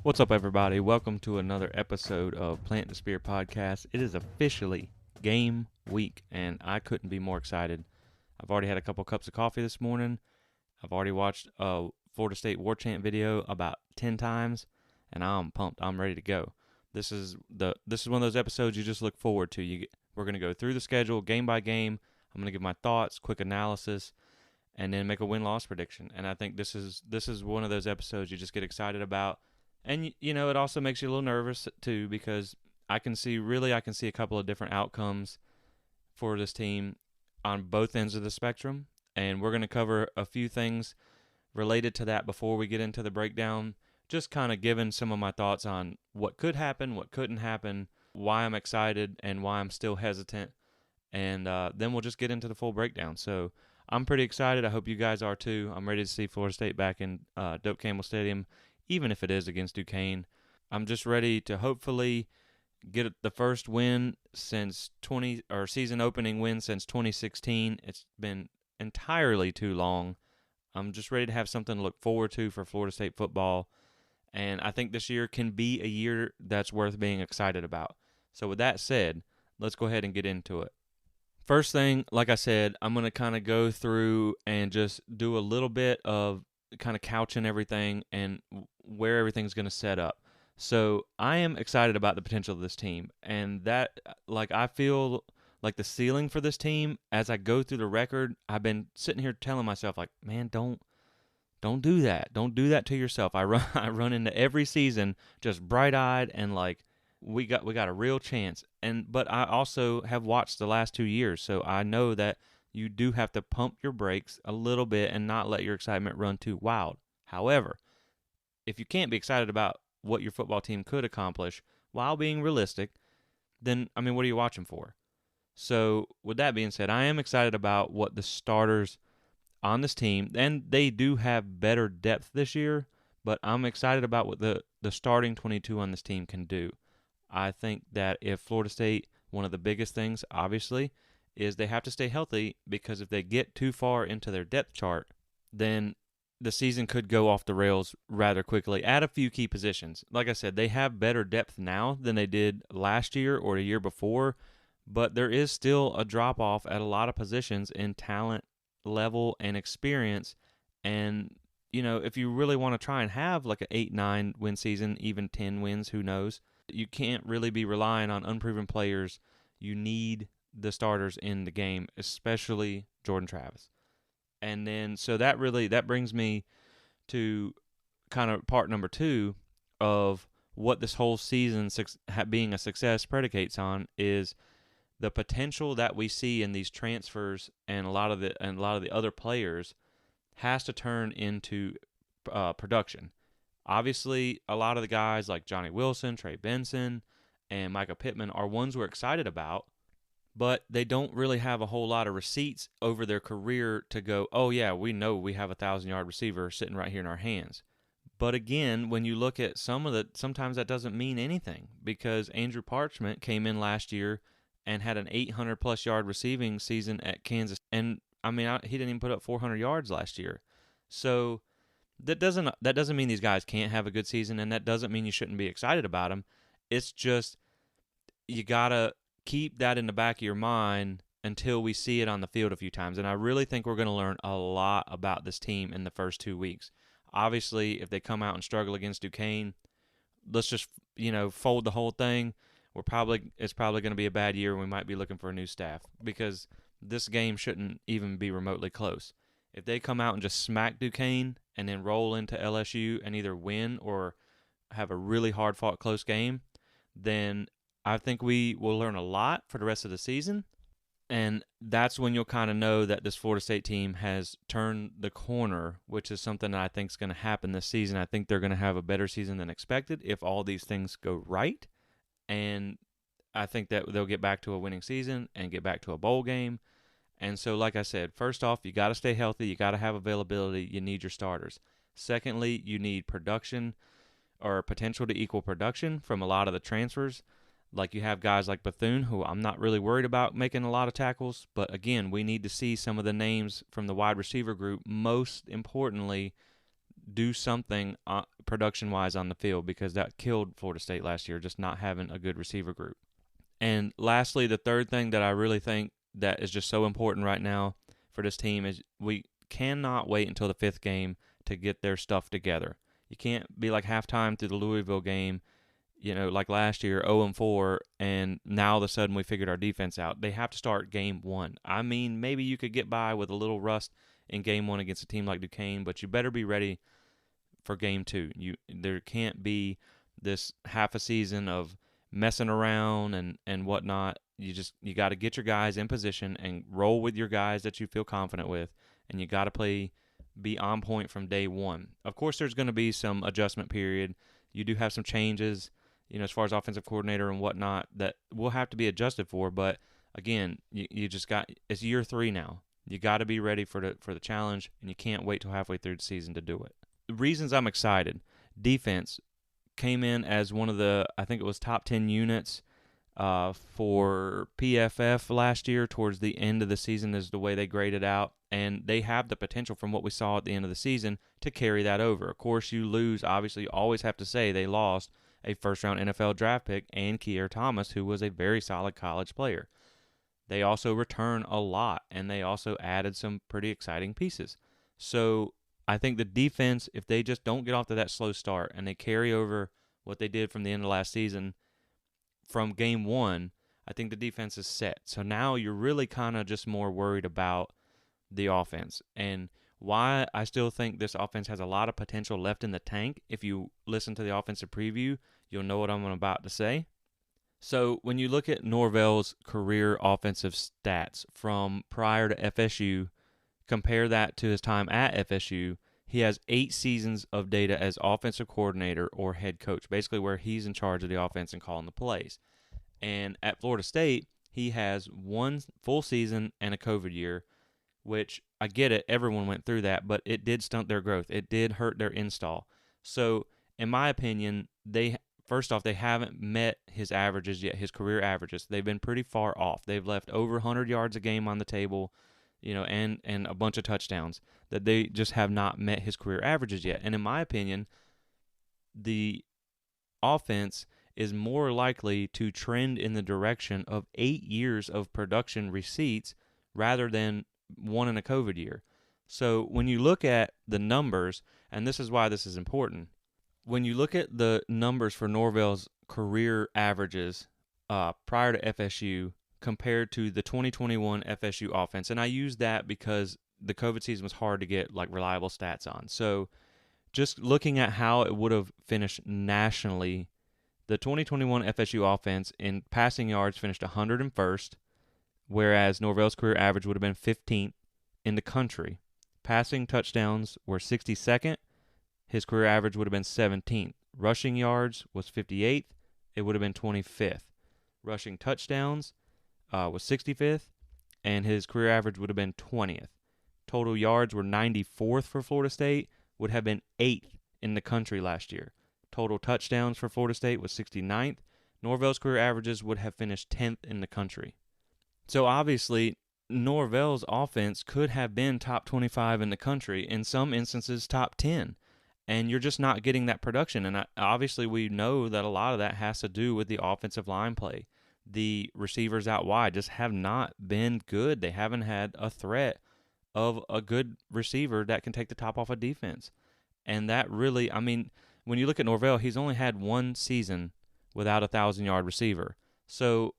What's up, everybody? Welcome to another episode of Plant the Spear Podcast. It is officially game week, and I couldn't be more excited. I've already had a couple cups of coffee this morning. I've already watched a Florida State War Chant video about 10 times, and I'm pumped. I'm ready to go. This is one of those episodes you just look forward to. We're going to go through the schedule game by game. I'm going to give my thoughts, quick analysis, and then make a win-loss prediction. And I think this is one of those episodes you just get excited about. And, you know, it also makes you a little nervous, too, because I can see a couple of different outcomes for this team on both ends of the spectrum. And we're going to cover a few things related to that before we get into the breakdown, just kind of giving some of my thoughts on what could happen, what couldn't happen, why I'm excited, and why I'm still hesitant. And then we'll just get into the full breakdown. So I'm pretty excited. I hope you guys are, too. I'm ready to see Florida State back in Doak Campbell Stadium, even if it is against Duquesne. I'm just ready to hopefully get the first win since season opening win since 2016. It's been entirely too long. I'm just ready to have something to look forward to for Florida State football, and I think this year can be a year that's worth being excited about. So with that said, let's go ahead and get into it. First thing, like I said, I'm going to kind of go through and just do a little bit of kind of couching everything and where everything's going to set up. So I am excited about the potential of this team, and that, I feel like the ceiling for this team, as I go through the record, I've been sitting here telling myself, like, man, don't do that. Don't do that to yourself. I run into every season just bright-eyed and like we got a real chance. But I also have watched the last 2 years, so I know that you do have to pump your brakes a little bit and not let your excitement run too wild. However, if you can't be excited about what your football team could accomplish while being realistic, then, I mean, what are you watching for? So, with that being said, I am excited about what the starters on this team, and they do have better depth this year, but I'm excited about what the starting 22 on this team can do. I think that if Florida State, one of the biggest things, obviously, is they have to stay healthy, because if they get too far into their depth chart, then the season could go off the rails rather quickly at a few key positions. Like I said, they have better depth now than they did last year or the year before, but there is still a drop-off at a lot of positions in talent level and experience. And, you know, if you really want to try and have like an 8-9 win season, even 10 wins, who knows, you can't really be relying on unproven players. You need the starters in the game, especially Jordan Travis. And then, so that brings me to kind of part number 2 of what this whole season being a success predicates on, is the potential that we see in these transfers, and a lot of the other players has to turn into production. Obviously, a lot of the guys like Johnny Wilson, Trey Benson, and Micah Pittman are ones we're excited about, but they don't really have a whole lot of receipts over their career to go, oh yeah, we know we have a 1,000-yard receiver sitting right here in our hands. But again, when you look at sometimes that doesn't mean anything, because Andrew Parchment came in last year and had an 800-plus yard receiving season at Kansas, and I mean, he didn't even put up 400 yards last year. So that doesn't mean these guys can't have a good season, and that doesn't mean you shouldn't be excited about them. It's just you gotta keep that in the back of your mind until we see it on the field a few times. And I really think we're going to learn a lot about this team in the first 2 weeks. Obviously, if they come out and struggle against Duquesne, let's just, fold the whole thing. It's probably going to be a bad year, and we might be looking for a new staff, because this game shouldn't even be remotely close. If they come out and just smack Duquesne and then roll into LSU and either win or have a really hard-fought close game, then I think we will learn a lot for the rest of the season, and that's when you'll kind of know that this Florida State team has turned the corner, which is something that I think is going to happen this season. I think they're going to have a better season than expected if all these things go right, and I think that they'll get back to a winning season and get back to a bowl game. And so, like I said, first off, you got to stay healthy. You got to have availability. You need your starters. Secondly, you need production or potential to equal production from a lot of the transfers. Like, you have guys like Bethune, who I'm not really worried about making a lot of tackles. But, again, we need to see some of the names from the wide receiver group, most importantly, do something production-wise on the field, because that killed Florida State last year, just not having a good receiver group. And lastly, the third thing that I really think that is just so important right now for this team is we cannot wait until the 5th game to get their stuff together. You can't be like halftime through the Louisville game, like last year, 0-4, and now all of a sudden we figured our defense out. They have to start game 1. I mean, maybe you could get by with a little rust in game 1 against a team like Duquesne, but you better be ready for game 2. There can't be this half a season of messing around and whatnot. You got to get your guys in position and roll with your guys that you feel confident with, and you got to be on point from day 1. Of course, there's going to be some adjustment period. You do have some changes, as far as offensive coordinator and whatnot, that will have to be adjusted for. But again, you just it's year 3 now. You got to be ready for the challenge, and you can't wait till halfway through the season to do it. The reasons I'm excited: defense came in as one of the, I think it was top 10 units for PFF last year. Towards the end of the season is the way they graded out, and they have the potential from what we saw at the end of the season to carry that over. Of course, you lose. Obviously, you always have to say they lost a first-round NFL draft pick and Keir Thomas, who was a very solid college player. They also return a lot, and they also added some pretty exciting pieces. So I think the defense, if they just don't get off to that slow start and they carry over what they did from the end of last season from game 1, I think the defense is set. So now you're really kind of just more worried about the offense. And why I still think this offense has a lot of potential left in the tank. If you listen to the offensive preview, you'll know what I'm about to say. So when you look at Norvell's career offensive stats from prior to FSU, compare that to his time at FSU, he has 8 seasons of data as offensive coordinator or head coach, basically where he's in charge of the offense and calling the plays. And at Florida State, he has 1 full season and a COVID year, which I get it, everyone went through that, but it did stunt their growth. It did hurt their install. So in my opinion, first off, they haven't met his averages yet, his career averages. They've been pretty far off. They've left over 100 yards a game on the table, and a bunch of touchdowns, that they just have not met his career averages yet. And in my opinion, the offense is more likely to trend in the direction of 8 years of production receipts rather than 1 in a COVID year. So when you look at the numbers, and this is why this is important, when you look at the numbers for Norvell's career averages prior to FSU compared to the 2021 FSU offense, and I use that because the COVID season was hard to get reliable stats on. So just looking at how it would have finished nationally, the 2021 FSU offense in passing yards finished 101st, whereas Norvell's career average would have been 15th in the country. Passing touchdowns were 62nd. His career average would have been 17th. Rushing yards was 58th. It would have been 25th. Rushing touchdowns was 65th, and his career average would have been 20th. Total yards were 94th for Florida State, would have been 8th in the country last year. Total touchdowns for Florida State was 69th. Norvell's career averages would have finished 10th in the country. So obviously, Norvell's offense could have been top 25 in the country, in some instances top 10. And you're just not getting that production. And obviously we know that a lot of that has to do with the offensive line play. The receivers out wide just have not been good. They haven't had a threat of a good receiver that can take the top off a defense. And that really, when you look at Norvell, he's only had 1 season without a 1,000-yard receiver. So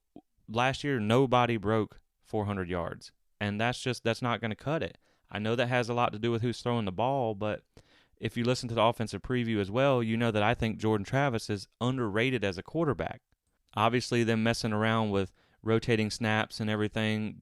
last year, nobody broke 400 yards. And that's not going to cut it. I know that has a lot to do with who's throwing the ball, but if you listen to the offensive preview as well, you know that I think Jordan Travis is underrated as a quarterback. Obviously, them messing around with rotating snaps and everything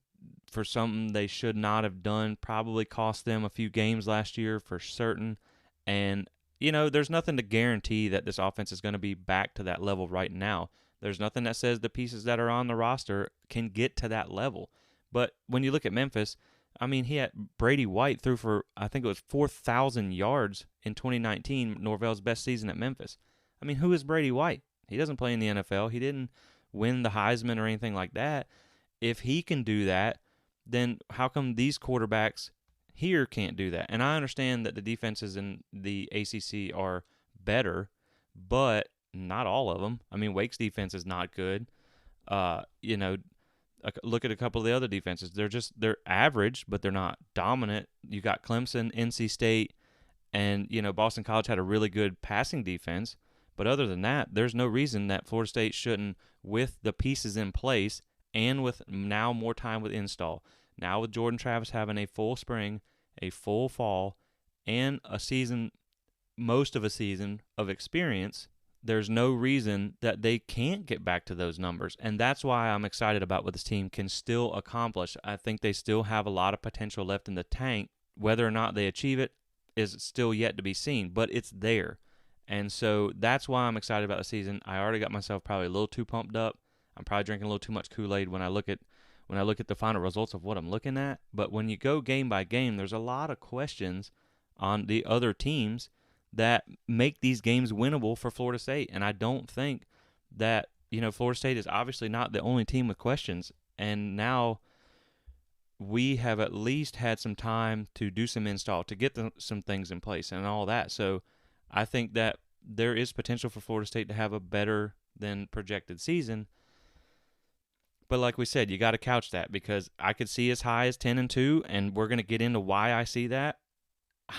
for something they should not have done probably cost them a few games last year for certain. And, there's nothing to guarantee that this offense is going to be back to that level right now. There's nothing that says the pieces that are on the roster can get to that level. But when you look at Memphis, he had Brady White threw for, I think it was 4,000 yards in 2019, Norvell's best season at Memphis. Who is Brady White? He doesn't play in the NFL. He didn't win the Heisman or anything like that. If he can do that, then how come these quarterbacks here can't do that. And I understand that the defenses in the ACC are better, but not all of them. I mean, Wake's defense is not good. Look at a couple of the other defenses. They're average, but they're not dominant. You got Clemson, NC State, and Boston College had a really good passing defense. But other than that, there's no reason that Florida State shouldn't, with the pieces in place and with now more time with install, now with Jordan Travis having a full spring, a full fall, and most of a season of experience, there's no reason that they can't get back to those numbers. And that's why I'm excited about what this team can still accomplish. I think they still have a lot of potential left in the tank. Whether or not they achieve it is still yet to be seen, but it's there. And so that's why I'm excited about the season. I already got myself probably a little too pumped up. I'm probably drinking a little too much Kool-Aid when I look at the final results of what I'm looking at. But when you go game by game, there's a lot of questions on the other teams that make these games winnable for Florida State. And I don't think that, Florida State is obviously not the only team with questions. And now we have at least had some time to do some install, to get some things in place and all that. So I think that there is potential for Florida State to have a better than projected season. But like we said, you got to couch that, because I could see as high as 10-2, and we're going to get into why I see that.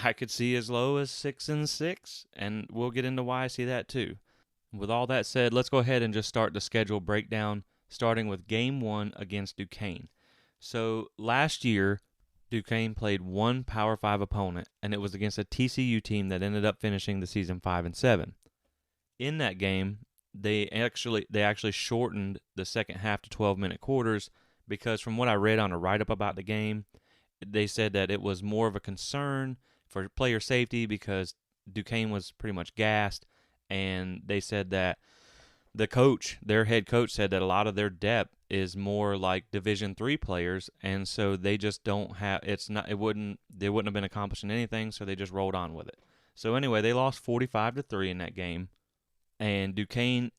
I could see as low as 6-6, and we'll get into why I see that too. With all that said, let's go ahead and just start the schedule breakdown, starting with Game 1 against Duquesne. So last year, Duquesne played one Power 5 opponent, and it was against a TCU team that ended up finishing the season 5-7. In that game, they actually shortened the second half to 12-minute quarters, because from what I read on a write-up about the game, they said that it was more of a concern for player safety because Duquesne was pretty much gassed, and they said that their head coach said that a lot of their depth is more like Division III players, and so they just don't have they wouldn't have been accomplishing anything, so they just rolled on with it. So anyway, they lost 45-3 in that game, and Duquesne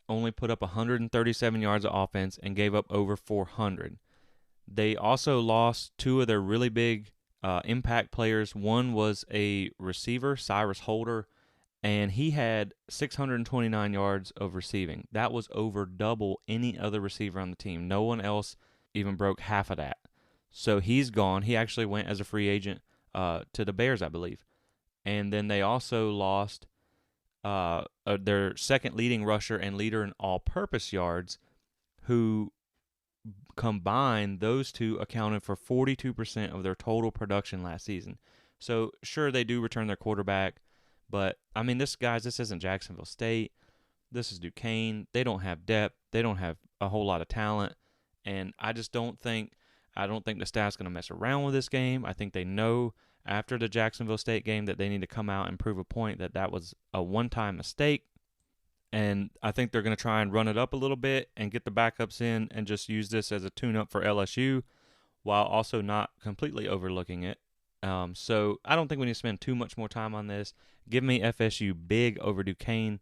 only put up 137 yards of offense and gave up over 400. They also lost two of their really big impact players. One was a receiver, Cyrus Holder, and he had 629 yards of receiving. That was over double any other receiver on the team. No one else even broke half of that. So he's gone. He actually went as a free agent to the Bears, I believe. And then they also lost their second leading rusher and leader in all-purpose yards, who combined, those two accounted for 42% of their total production last season. So sure, they do return their quarterback, but I mean, this isn't Jacksonville State. This is Duquesne. They don't have depth. They don't have a whole lot of talent, and I don't think the staff's going to mess around with this game. I think they know after the Jacksonville State game that they need to come out and prove a point that was a one-time mistake. And I think they're going to try and run it up a little bit and get the backups in and just use this as a tune-up for LSU while also not completely overlooking it. So I don't think we need to spend too much more time on this. Give me FSU big over Duquesne.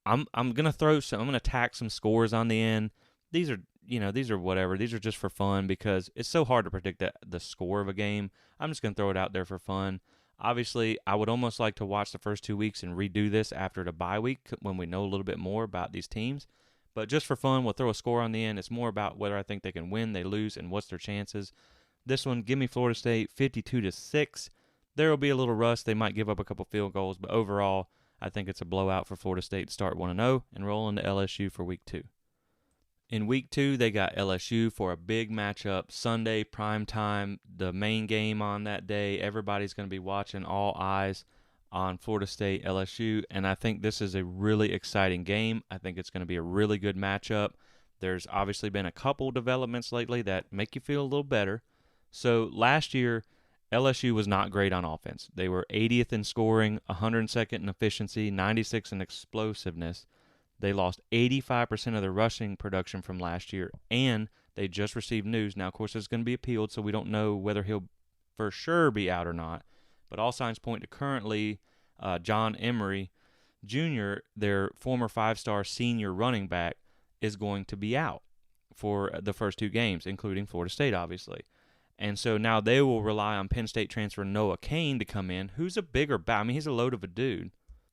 I'm going to tack some scores on the end. These are whatever. These are just for fun because it's so hard to predict the score of a game. I'm just going to throw it out there for fun. Obviously, I would almost like to watch the first 2 weeks and redo this after the bye week when we know a little bit more about these teams. But just for fun, we'll throw a score on the end. It's more about whether I think they can win, they lose, and what's their chances. This one, give me Florida State 52-6. There will be a little rust. They might give up a couple field goals, but overall, I think it's a blowout for Florida State to start 1-0 and roll into LSU for Week 2. In Week 2, they got LSU for a big matchup, Sunday, prime time, the main game on that day. Everybody's going to be watching, all eyes on Florida State, LSU, and I think this is a really exciting game. I think it's going to be a really good matchup. There's obviously been a couple developments lately that make you feel a little better. So last year, LSU was not great on offense. They were 80th in scoring, 102nd in efficiency, 96th in explosiveness. They lost 85% of their rushing production from last year, and they just received news. Now, of course, it's going to be appealed, so we don't know whether he'll for sure be out or not. But all signs point to currently John Emery Jr., their former five-star senior running back, is going to be out for the first two games, including Florida State, obviously. And so now they will rely on Penn State transfer Noah Cain to come in, who's a bigger back. I mean, he's a load of a dude.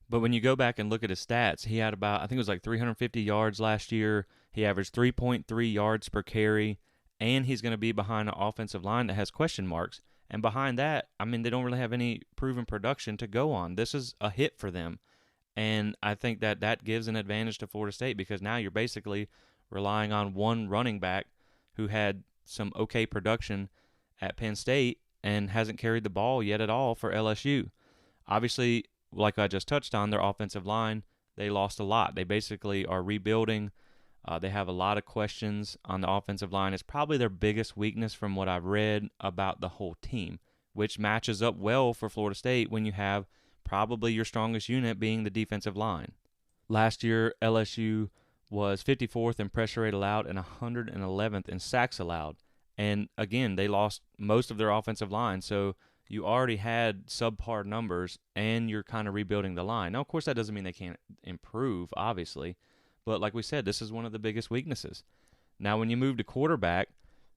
But when you go back and look at his stats, he had about, I think it was like 350 yards last year. He averaged 3.3 yards per carry, and he's going to be behind an offensive line that has question marks. And behind that, I mean, they don't really have any proven production to go on. This is a hit for them. And I think that gives an advantage to Florida State because now you're basically relying on one running back who had some okay production at Penn State and hasn't carried the ball yet at all for LSU. Obviously, like I just touched on, their offensive line, they lost a lot. They basically are rebuilding. They have a lot of questions on the offensive line. It's probably their biggest weakness from what I've read about the whole team, which matches up well for Florida State when you have probably your strongest unit being the defensive line. Last year, LSU was 54th in pressure rate allowed and 111th in sacks allowed. And again, they lost most of their offensive line, so you already had subpar numbers, and you're kind of rebuilding the line. Now, of course, that doesn't mean they can't improve, obviously, but like we said, this is one of the biggest weaknesses. Now, when you move to quarterback,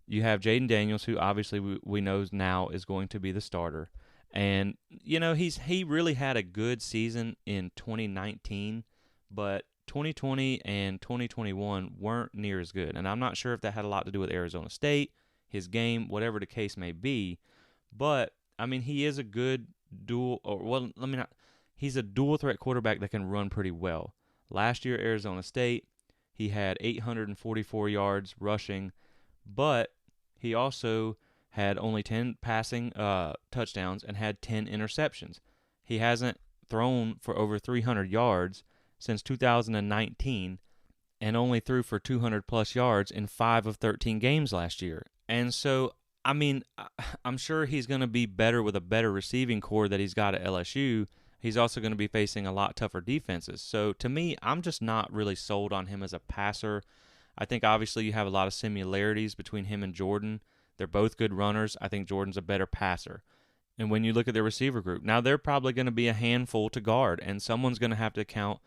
you have Jaden Daniels, who obviously we know now is going to be the starter. And, you know, he really had a good season in 2019, but 2020 and 2021 weren't near as good. And I'm not sure if that had a lot to do with Arizona State, his game, whatever the case may be. But, I mean, he is a good he's a dual threat quarterback that can run pretty well. Last year, Arizona State, he had 844 yards rushing, but he also had only 10 passing touchdowns and had 10 interceptions. He hasn't thrown for over 300 yards since 2019 and only threw for 200-plus yards in 5 of 13 games last year. And so, I mean, I'm sure he's going to be better with a better receiving core that he's got at LSU. He's also going to be facing a lot tougher defenses. So, to me, I'm just not really sold on him as a passer. I think, obviously, you have a lot of similarities between him and Jordan. They're both good runners. I think Jordan's a better passer. And when you look at their receiver group, now they're probably going to be a handful to guard, and someone's going to have to count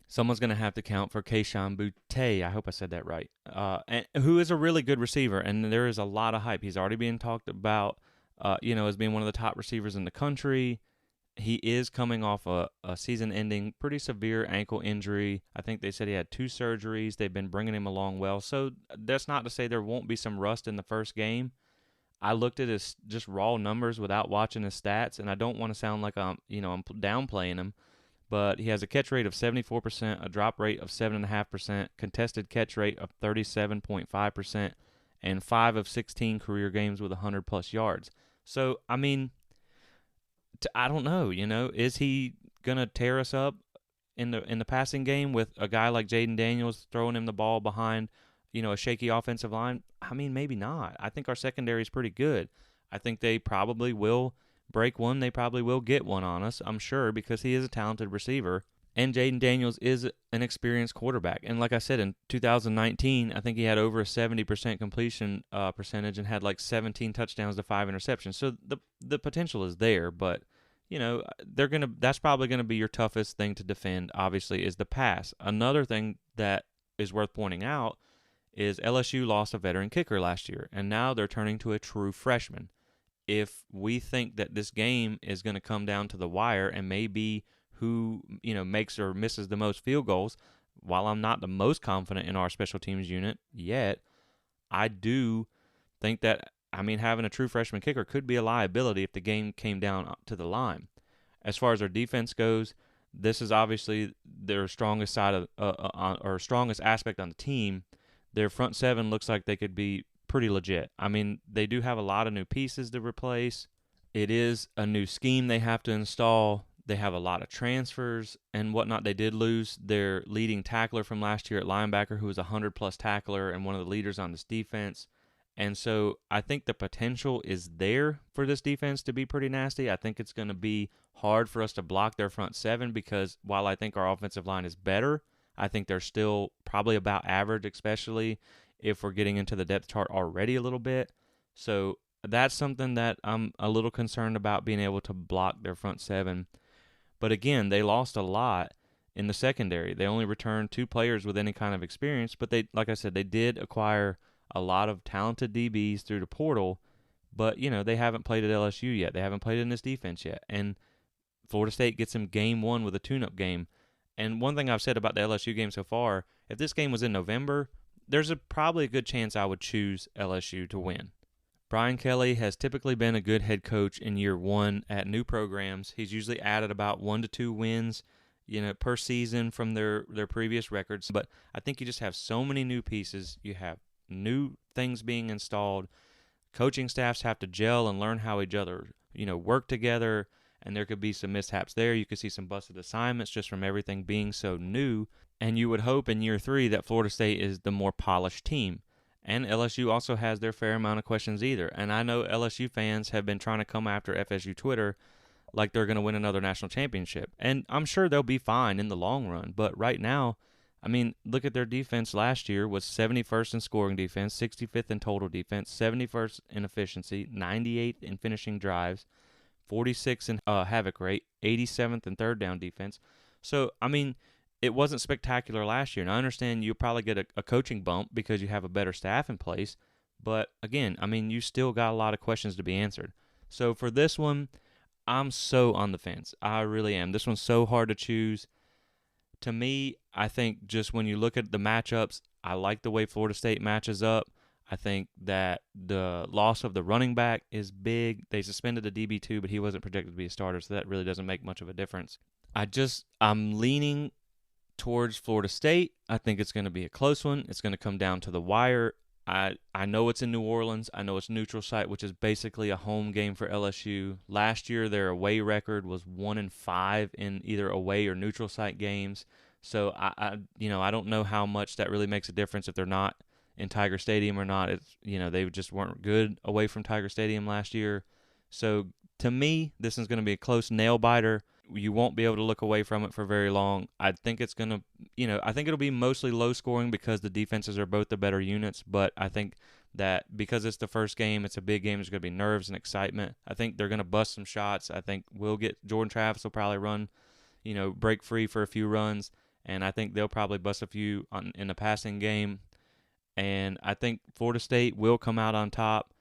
for Kayshon Boutte. I hope I said that right. And who is a really good receiver, and there is a lot of hype. He's already being talked about, as being one of the top receivers in the country. He is coming off a season-ending, pretty severe ankle injury. I think they said he had 2 surgeries. They've been bringing him along well. So that's not to say there won't be some rust in the first game. I looked at his just raw numbers without watching his stats, and I don't want to sound like I'm downplaying him, but he has a catch rate of 74%, a drop rate of 7.5%, contested catch rate of 37.5%, and 5 of 16 career games with 100-plus yards. So, I mean, I don't know, is he going to tear us up in the passing game with a guy like Jaden Daniels throwing him the ball behind, a shaky offensive line? I mean, maybe not. I think our secondary is pretty good. I think they probably will break one. They probably will get one on us, I'm sure, because he is a talented receiver. And Jaden Daniels is an experienced quarterback. And like I said, in 2019, I think he had over a 70% completion percentage and had like 17 touchdowns to 5 interceptions. So the potential is there, but that's probably going to be your toughest thing to defend, obviously, is the pass. Another thing that is worth pointing out is LSU lost a veteran kicker last year, and now they're turning to a true freshman. If we think that this game is going to come down to the wire and maybe who makes or misses the most field goals, while I'm not the most confident in our special teams unit yet, I do think that, having a true freshman kicker could be a liability if the game came down to the line. As far as our defense goes, this is obviously their strongest side or strongest aspect on the team. Their front seven looks like they could be pretty legit. They do have a lot of new pieces to replace. It is a new scheme they have to install. They have a lot of transfers and whatnot. They did lose their leading tackler from last year at linebacker, who was a 100-plus tackler and one of the leaders on this defense. And so I think the potential is there for this defense to be pretty nasty. I think it's going to be hard for us to block their front seven because while I think our offensive line is better, I think they're still probably about average, especially if we're getting into the depth chart already a little bit. So that's something that I'm a little concerned about, being able to block their front seven. But again, they lost a lot in the secondary. They only returned 2 players with any kind of experience, but like I said, they did acquire a lot of talented DBs through the portal, But, they haven't played at LSU yet. They haven't played in this defense yet. And Florida State gets them game one with a tune-up game. And one thing I've said about the LSU game so far, if this game was in November, there's probably a good chance I would choose LSU to win. Brian Kelly has typically been a good head coach in year one at new programs. He's usually added about 1 to 2 wins, per season from their previous records. But I think you just have so many new pieces. You have new things being installed. Coaching staffs have to gel and learn how each other, work together. And there could be some mishaps there. You could see some busted assignments just from everything being so new. And you would hope in year 3 that Florida State is the more polished team. And LSU also has their fair amount of questions either. And I know LSU fans have been trying to come after FSU Twitter like they're going to win another national championship. And I'm sure they'll be fine in the long run. But right now, look at their defense last year was 71st in scoring defense, 65th in total defense, 71st in efficiency, 98th in finishing drives, 46th in havoc rate, 87th in third down defense. So, it wasn't spectacular last year. And I understand you'll probably get a coaching bump because you have a better staff in place. But, again, you still got a lot of questions to be answered. So, for this one, I'm so on the fence. I really am. This one's so hard to choose. To me, I think just when you look at the matchups, I like the way Florida State matches up. I think that the loss of the running back is big. They suspended the DB2, but he wasn't projected to be a starter, so that really doesn't make much of a difference. I'm leaning towards Florida State. I think it's going to be a close one. It's going to come down to the wire. I know it's in New Orleans. I know it's neutral site, which is basically a home game for LSU. Last year, their away record was 1-5 in either away or neutral site games. So I don't know how much that really makes a difference if they're not in Tiger Stadium or not. It's they just weren't good away from Tiger Stadium last year. So to me, this is going to be a close nail biter. You won't be able to look away from it for very long. I think it's going to, I think it'll be mostly low scoring because the defenses are both the better units. But I think that because it's the first game, it's a big game, there's going to be nerves and excitement. I think they're going to bust some shots. I think Jordan Travis will probably run, break free for a few runs. And I think they'll probably bust a few in the passing game. And I think Florida State will come out on top.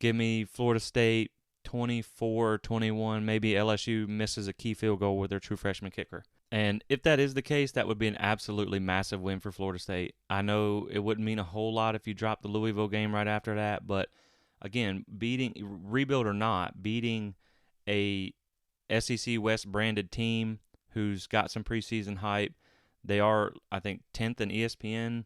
Give me Florida State 24-21. Maybe LSU misses a key field goal with their true freshman kicker. And if that is the case, that would be an absolutely massive win for Florida State. I know it wouldn't mean a whole lot if you dropped the Louisville game right after that, but again, rebuild or not, beating a SEC West branded team who's got some preseason hype. They are, I think, 10th in ESPN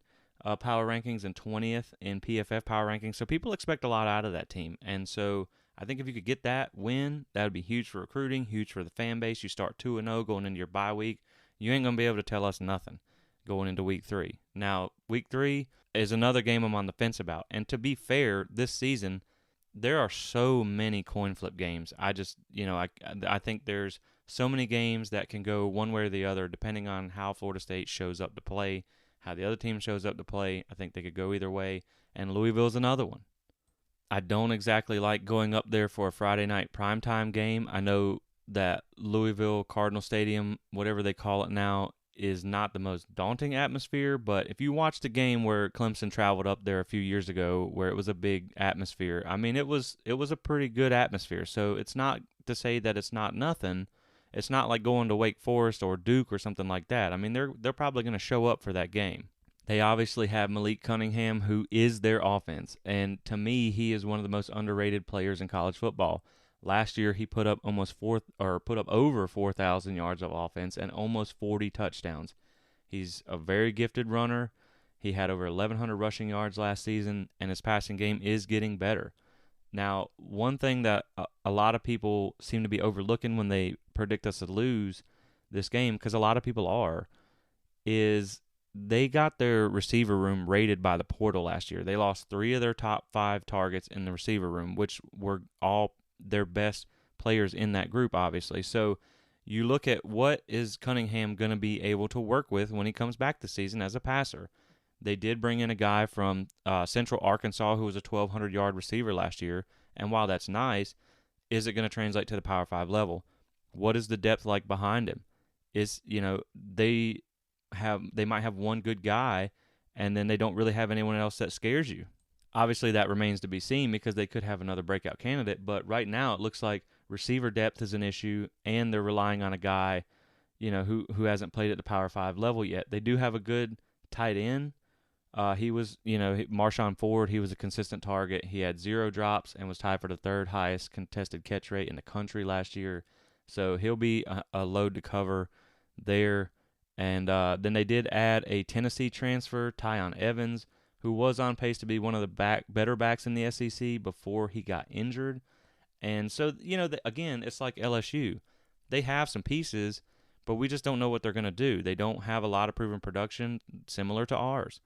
power rankings and 20th in PFF power rankings. So people expect a lot out of that team. And so I think if you could get that win, that would be huge for recruiting, huge for the fan base. You start 2-0 going into your bye week. You ain't going to be able to tell us nothing going into week 3. Now, week 3 is another game I'm on the fence about. And to be fair, this season, there are so many coin flip games. I think there's so many games that can go one way or the other depending on how Florida State shows up to play, how the other team shows up to play. I think they could go either way. And Louisville's another one. I don't exactly like going up there for a Friday night primetime game. I know that Louisville Cardinal Stadium, whatever they call it now, is not the most daunting atmosphere. But if you watched a game where Clemson traveled up there a few years ago where it was a big atmosphere, it was a pretty good atmosphere. So it's not to say that it's not nothing. It's not like going to Wake Forest or Duke or something like that. They're probably going to show up for that game. They obviously have Malik Cunningham, who is their offense. And to me, he is one of the most underrated players in college football. Last year, he put up over 4,000 yards of offense and almost 40 touchdowns. He's a very gifted runner. He had over 1,100 rushing yards last season, and his passing game is getting better. Now, one thing that a lot of people seem to be overlooking when they predict us to lose this game, because a lot of people are, is they got their receiver room raided by the portal last year. They lost 3 of their top 5 targets in the receiver room, which were all their best players in that group, obviously. So you look at what is Cunningham going to be able to work with when he comes back this season as a passer. They did bring in a guy from Central Arkansas who was a 1,200-yard receiver last year, and while that's nice, is it going to translate to the Power 5 level? What is the depth like behind him? They might have one good guy, and then they don't really have anyone else that scares you. Obviously, that remains to be seen because they could have another breakout candidate. But right now, it looks like receiver depth is an issue, and they're relying on a guy, who hasn't played at the Power 5 level yet. They do have a good tight end. He was, Marshawn Ford, he was a consistent target. He had 0 drops and was tied for the 3rd highest contested catch rate in the country last year. So he'll be a load to cover there. And then they did add a Tennessee transfer, Tyon Evans, who was on pace to be one of the better backs in the SEC before he got injured. And so, again, it's like LSU. They have some pieces, but we just don't know what they're going to do. They don't have a lot of proven production similar to ours,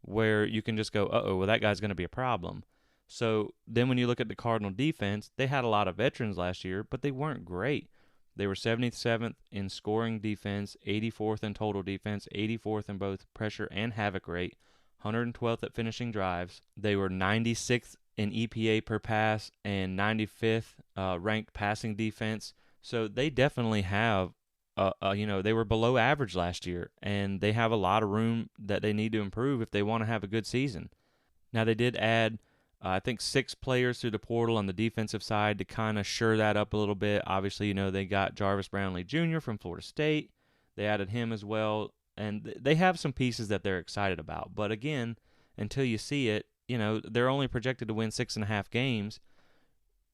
where you can just go, well, that guy's going to be a problem. So then when you look at the Cardinal defense, they had a lot of veterans last year, but they weren't great. They were 77th in scoring defense, 84th in total defense, 84th in both pressure and havoc rate, 112th at finishing drives. They were 96th in EPA per pass and 95th ranked passing defense. So they definitely have, they were below average last year, and they have a lot of room that they need to improve if they want to have a good season. Now, they did add, I think, 6 players through the portal on the defensive side to kind of shore that up a little bit. Obviously, they got Jarvis Brownlee Jr. from Florida State. They added him as well, and they have some pieces that they're excited about. But again, until you see it, they're only projected to win 6.5 games.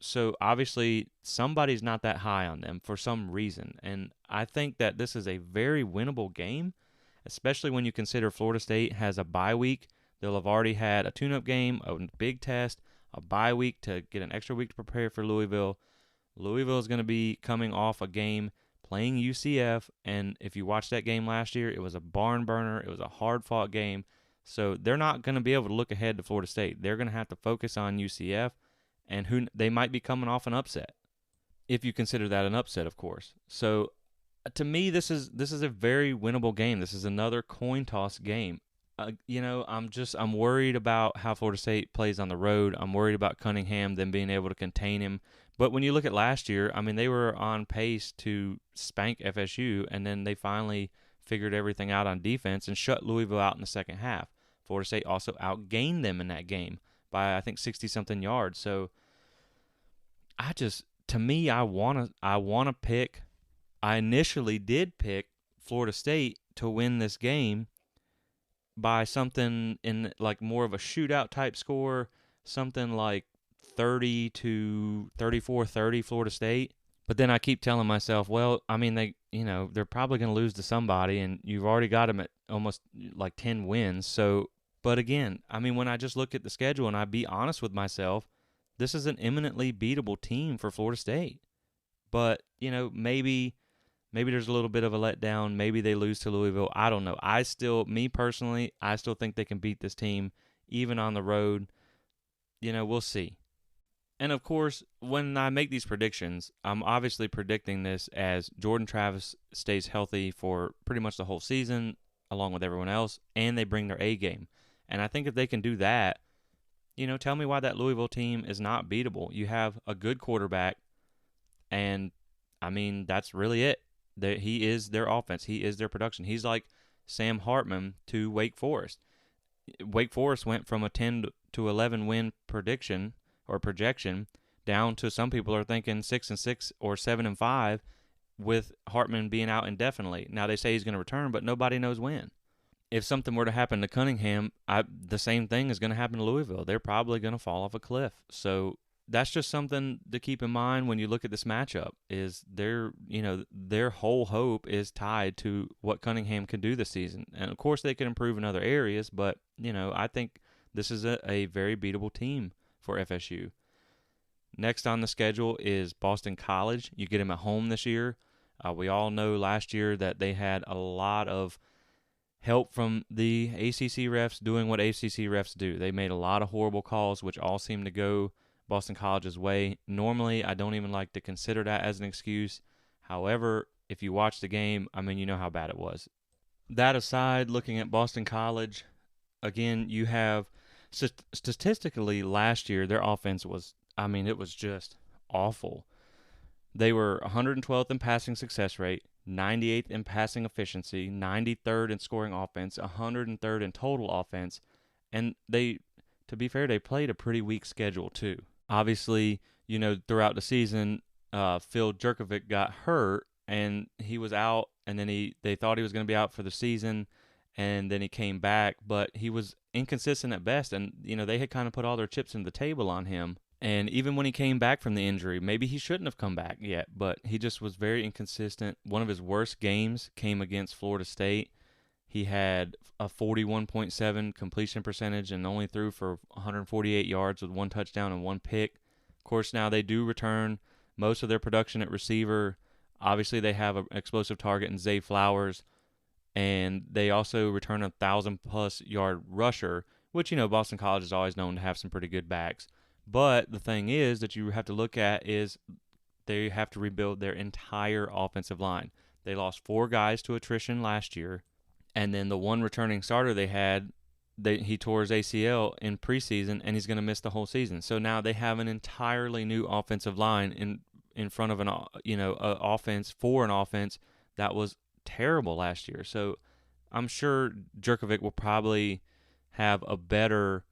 So obviously somebody's not that high on them for some reason. And I think that this is a very winnable game, especially when you consider Florida State has a bye week. They'll have already had a tune-up game, a big test, a bye week to get an extra week to prepare for Louisville. Louisville is going to be coming off a game playing UCF, and if you watched that game last year, it was a barn burner. It was a hard-fought game. So they're not going to be able to look ahead to Florida State. They're going to have to focus on UCF, and they might be coming off an upset, if you consider that an upset, of course. So to me, this is a very winnable game. This is another coin toss game. I'm worried about how Florida State plays on the road. I'm worried about Cunningham, them being able to contain him. But when you look at last year, they were on pace to spank FSU, and then they finally figured everything out on defense and shut Louisville out in the second half. Florida State also outgained them in that game by, I think, 60-something yards. So I want to pick. I initially did pick Florida State to win this game by something in like more of a shootout type score, something like 30 to 34-30 Florida State. But then I keep telling myself, well, they're probably going to lose to somebody, and you've already got them at almost like 10 wins. So, but again, when I just look at the schedule and I be honest with myself, this is an eminently beatable team for Florida State. But, maybe there's a little bit of a letdown. Maybe they lose to Louisville. I don't know. Me personally, I still think they can beat this team, even on the road. We'll see. And, of course, when I make these predictions, I'm obviously predicting this as Jordan Travis stays healthy for pretty much the whole season, along with everyone else, and they bring their A game. And I think if they can do that, tell me why that Louisville team is not beatable. You have a good quarterback, and, that's really it. He is their offense. He is their production. He's like Sam Hartman to Wake Forest. Wake Forest went from a 10 to 11 win prediction or projection down to, some people are thinking 6-6 or 7-5 with Hartman being out indefinitely. Now they say he's going to return, but nobody knows when. If something were to happen to Cunningham, the same thing is going to happen to Louisville. They're probably going to fall off a cliff. So that's just something to keep in mind when you look at this matchup, is their whole hope is tied to what Cunningham can do this season. And of course they can improve in other areas, but I think this is a very beatable team for FSU. Next on the schedule is Boston College. You get them at home this year. We all know last year that they had a lot of help from the ACC refs doing what ACC refs do. They made a lot of horrible calls, which all seem to go Boston College's way. Normally, I don't even like to consider that as an excuse. However, if you watch the game, you know how bad it was. That aside, looking at Boston College, again, you have statistically last year, their offense was, it was just awful. They were 112th in passing success rate, 98th in passing efficiency, 93rd in scoring offense, 103rd in total offense, and to to be fair, they played a pretty weak schedule too. Obviously, throughout the season, Phil Jerkovic got hurt, and he was out, and then they thought he was going to be out for the season, and then he came back, but he was inconsistent at best, and, they had kind of put all their chips in the table on him. And even when he came back from the injury, maybe he shouldn't have come back yet, but he just was very inconsistent. One of his worst games came against Florida State. He had a 41.7 completion percentage and only threw for 148 yards with 1 touchdown and 1 pick. Of course, now they do return most of their production at receiver. Obviously, they have an explosive target in Zay Flowers, and they also return a 1,000-plus yard rusher, which, Boston College is always known to have some pretty good backs. But the thing is that you have to look at is they have to rebuild their entire offensive line. They lost 4 guys to attrition last year, and then the one returning starter they had, he tore his ACL in preseason, and he's going to miss the whole season. So now they have an entirely new offensive line in front of an offense that was terrible last year. So I'm sure Jerkovic will probably have a better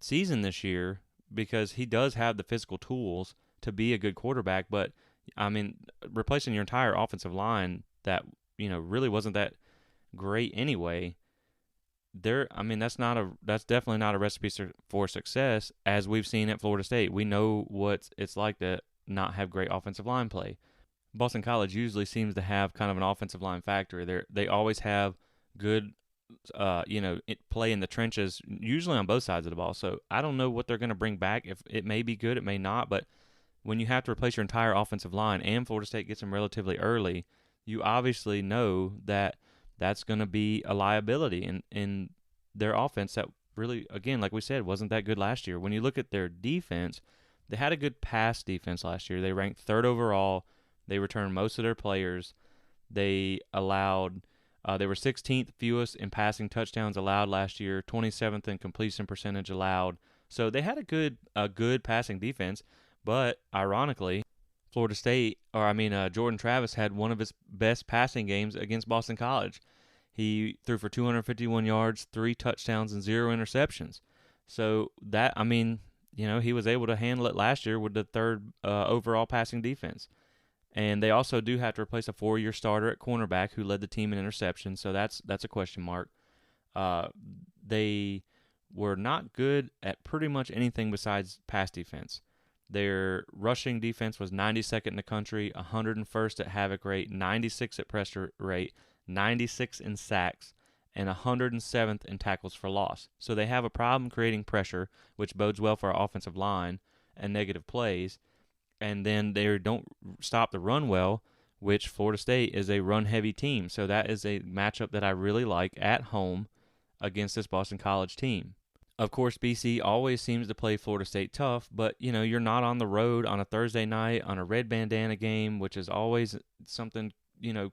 season this year, because he does have the physical tools to be a good quarterback. But, replacing your entire offensive line that, really wasn't that great anyway, that's definitely not a recipe for success, as we've seen at Florida State. We know what it's like to not have great offensive line play. Boston College usually seems to have kind of an offensive line factory. They always have good play in the trenches, usually on both sides of the ball. So I don't know what they're going to bring back. If it may be good, it may not. But when you have to replace your entire offensive line and Florida State gets them relatively early, you obviously know that that's going to be a liability in their offense that really, again, like we said, wasn't that good last year. When you look at their defense, they had a good pass defense last year. They ranked 3rd overall. They returned most of their players. They were 16th fewest in passing touchdowns allowed last year, 27th in completion percentage allowed. So they had a good passing defense, but ironically, Jordan Travis had one of his best passing games against Boston College. He threw for 251 yards, 3 touchdowns, and 0 interceptions. So that, he was able to handle it last year with the 3rd overall passing defense. And they also do have to replace a 4-year starter at cornerback who led the team in interceptions, so that's a question mark. They were not good at pretty much anything besides pass defense. Their rushing defense was 92nd in the country, 101st at havoc rate, 96th at pressure rate, 96th in sacks, and 107th in tackles for loss. So they have a problem creating pressure, which bodes well for our offensive line and negative plays. And then they don't stop the run well, which Florida State is a run-heavy team. So that is a matchup that I really like at home against this Boston College team. Of course, BC always seems to play Florida State tough, but, you're not on the road on a Thursday night on a red bandana game, which is always something,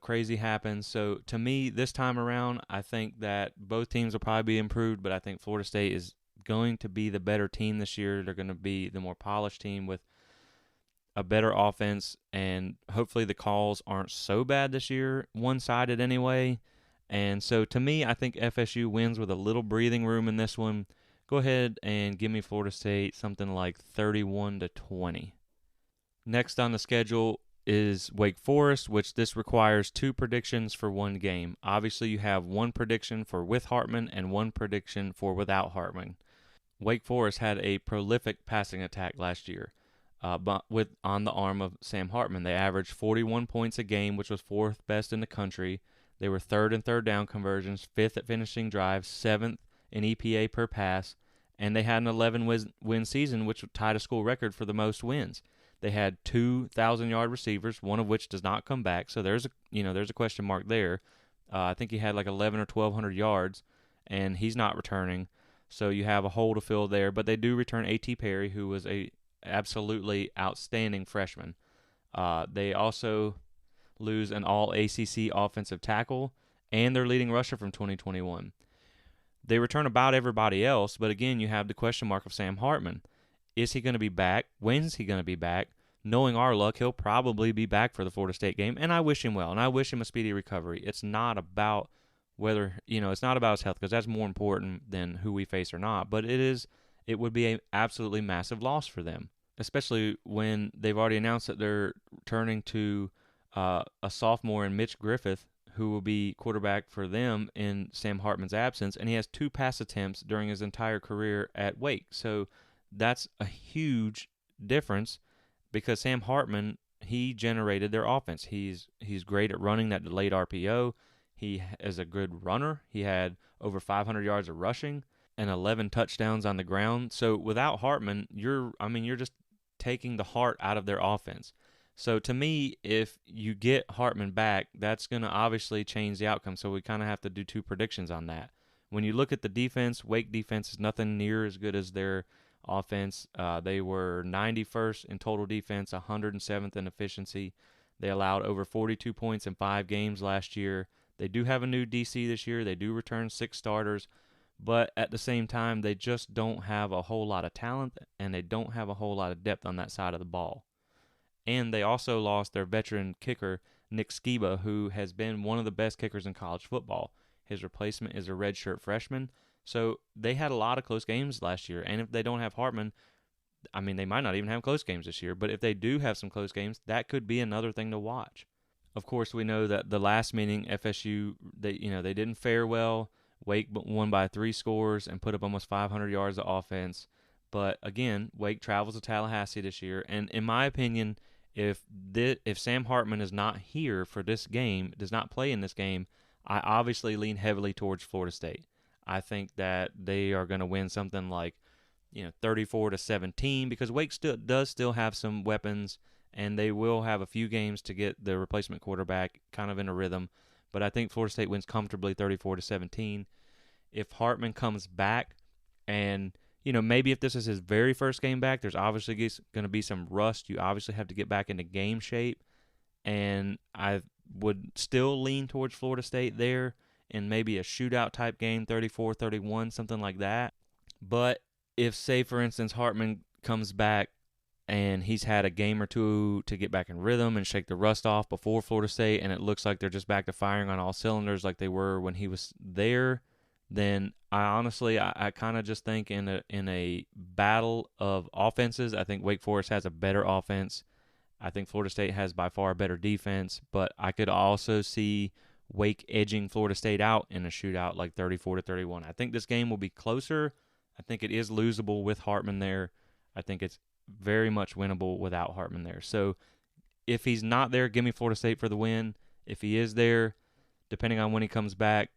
crazy happens. So to me, this time around, I think that both teams will probably be improved, but I think Florida State is going to be the better team this year. They're going to be the more polished team with a better offense, and hopefully the calls aren't so bad this year, one-sided anyway. And so to me, I think FSU wins with a little breathing room in this one. Go ahead and give me Florida State something like 31-20. Next on the schedule is Wake Forest, which this requires 2 predictions for one game. Obviously, you have one prediction for with Hartman and one prediction for without Hartman. Wake Forest had a prolific passing attack last year. But on the arm of Sam Hartman. They averaged 41 points a game, which was 4th best in the country. They were 3rd in 3rd down conversions, 5th at finishing drives, 7th in EPA per pass, and they had an 11-win season, which tied a school record for the most wins. They had 2,000-yard receivers, one of which does not come back, so there's a question mark there. I think he had like 11 or 1,200 yards, and he's not returning, so you have a hole to fill there. But they do return A.T. Perry, who was a absolutely outstanding freshman. They also lose an all-ACC offensive tackle and their leading rusher from 2021. They return about everybody else, but again, you have the question mark of Sam Hartman. Is he going to be back? When's he going to be back? Knowing our luck, he'll probably be back for the Florida State game, and I wish him well, and I wish him a speedy recovery. It's not about it's not about his health, because that's more important than who we face or not, but it is it would be an absolutely massive loss for them, especially when they've already announced that they're turning to a sophomore in Mitch Griffith, who will be quarterback for them in Sam Hartman's absence, and he has 2 pass attempts during his entire career at Wake. So that's a huge difference because Sam Hartman, he generated their offense. He's great at running that delayed RPO. He is a good runner. He had over 500 yards of rushing and 11 touchdowns on the ground. So without Hartman, you're just taking the heart out of their offense. So to me, if you get Hartman back, that's going to obviously change the outcome. So we kind of have to do 2 predictions on that. When you look at the defense, Wake defense is nothing near as good as their offense. They were 91st in total defense, 107th in efficiency. They allowed over 42 points in 5 games last year. They do have a new DC this year. They do return 6 starters. But at the same time, they just don't have a whole lot of talent, and they don't have a whole lot of depth on that side of the ball. And they also lost their veteran kicker, Nick Skiba, who has been one of the best kickers in college football. His replacement is a redshirt freshman. So they had a lot of close games last year. And if they don't have Hartman, they might not even have close games this year. But if they do have some close games, that could be another thing to watch. Of course, we know that the last meeting, FSU, they didn't fare well. Wake won by 3 scores and put up almost 500 yards of offense. But again, Wake travels to Tallahassee this year. And in my opinion, if Sam Hartman is not here for this game, does not play in this game, I obviously lean heavily towards Florida State. I think that they are going to win something like 34-17 because Wake does still have some weapons, and they will have a few games to get the replacement quarterback kind of in a rhythm. But I think Florida State wins comfortably 34-17. If Hartman comes back and maybe if this is his very first game back, there's obviously going to be some rust. You obviously have to get back into game shape. And I would still lean towards Florida State there in maybe a shootout type game, 34-31, something like that. But if, say, for instance, Hartman comes back and he's had a game or 2 to get back in rhythm and shake the rust off before Florida State, and it looks like they're just back to firing on all cylinders like they were when he was there, then I kind of just think in a battle of offenses, I think Wake Forest has a better offense. I think Florida State has by far a better defense, but I could also see Wake edging Florida State out in a shootout like 34-31. I think this game will be closer. I think it is losable with Hartman there. I think it's very much winnable without Hartman there. So if he's not there, give me Florida State for the win. If he is there, depending on when he comes back,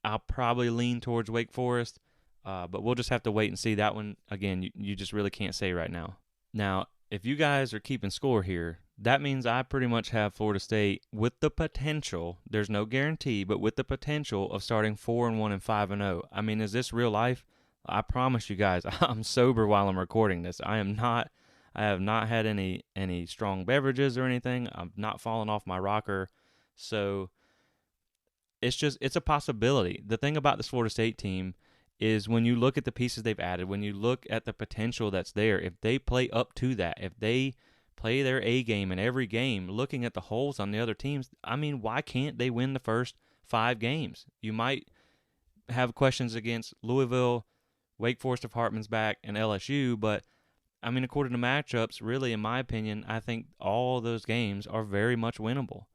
I'll probably lean towards Wake Forest, but we'll just have to wait and see. That one, again, you just really can't say right now. Now, if you guys are keeping score here, that means I pretty much have Florida State with the potential, there's no guarantee, but with the potential of starting 4-1 and 5-0. Is this real life? I promise you guys, I'm sober while I'm recording this. I have not had any strong beverages or anything. I'm not falling off my rocker. So it's a possibility. The thing about this Florida State team is when you look at the pieces they've added, when you look at the potential that's there, if they play up to that, if they play their A game in every game, looking at the holes on the other teams, why can't they win the first 5 games? You might have questions against Louisville, Wake Forest if Hartman's back, and LSU, but according to matchups, really, in my opinion, I think all those games are very much winnable.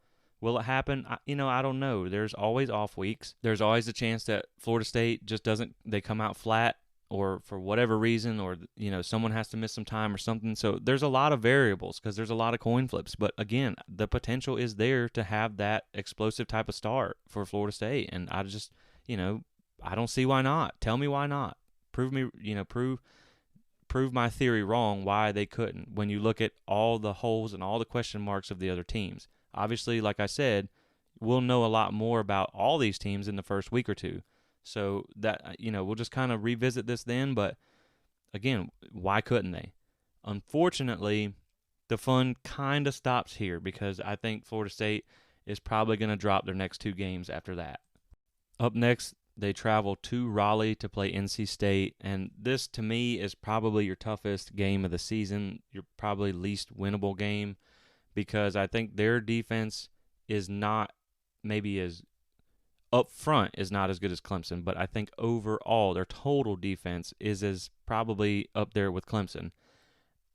Will it happen? I don't know. There's always off weeks. There's always a chance that Florida State just they come out flat, or for whatever reason, or someone has to miss some time or something. So there's a lot of variables because there's a lot of coin flips. But again, the potential is there to have that explosive type of start for Florida State, and I just, I don't see why not. Tell me why not. Prove me, prove my theory wrong why they couldn't when you look at all the holes and all the question marks of the other teams. Obviously, like I said, we'll know a lot more about all these teams in the first week or 2. So that, we'll just kind of revisit this then. But again, why couldn't they? Unfortunately, the fun kind of stops here because I think Florida State is probably going to drop their next 2 games after that. Up next, they travel to Raleigh to play NC State, and this, to me, is probably your toughest game of the season, your probably least winnable game, because I think their defense is not maybe as up front is not as good as Clemson, but I think overall their total defense is probably up there with Clemson,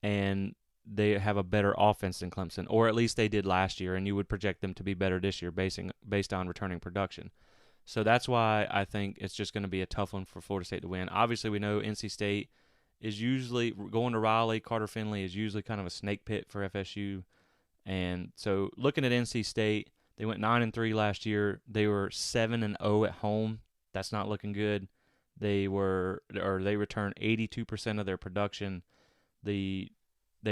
and they have a better offense than Clemson, or at least they did last year, and you would project them to be better this year based on returning production. So that's why I think it's just going to be a tough one for Florida State to win. Obviously, we know NC State is usually going to Raleigh. Carter Finley is usually kind of a snake pit for FSU, and so looking at NC State, they went 9-3 last year. They were 7-0 at home. That's not looking good. They returned 82% of their production. They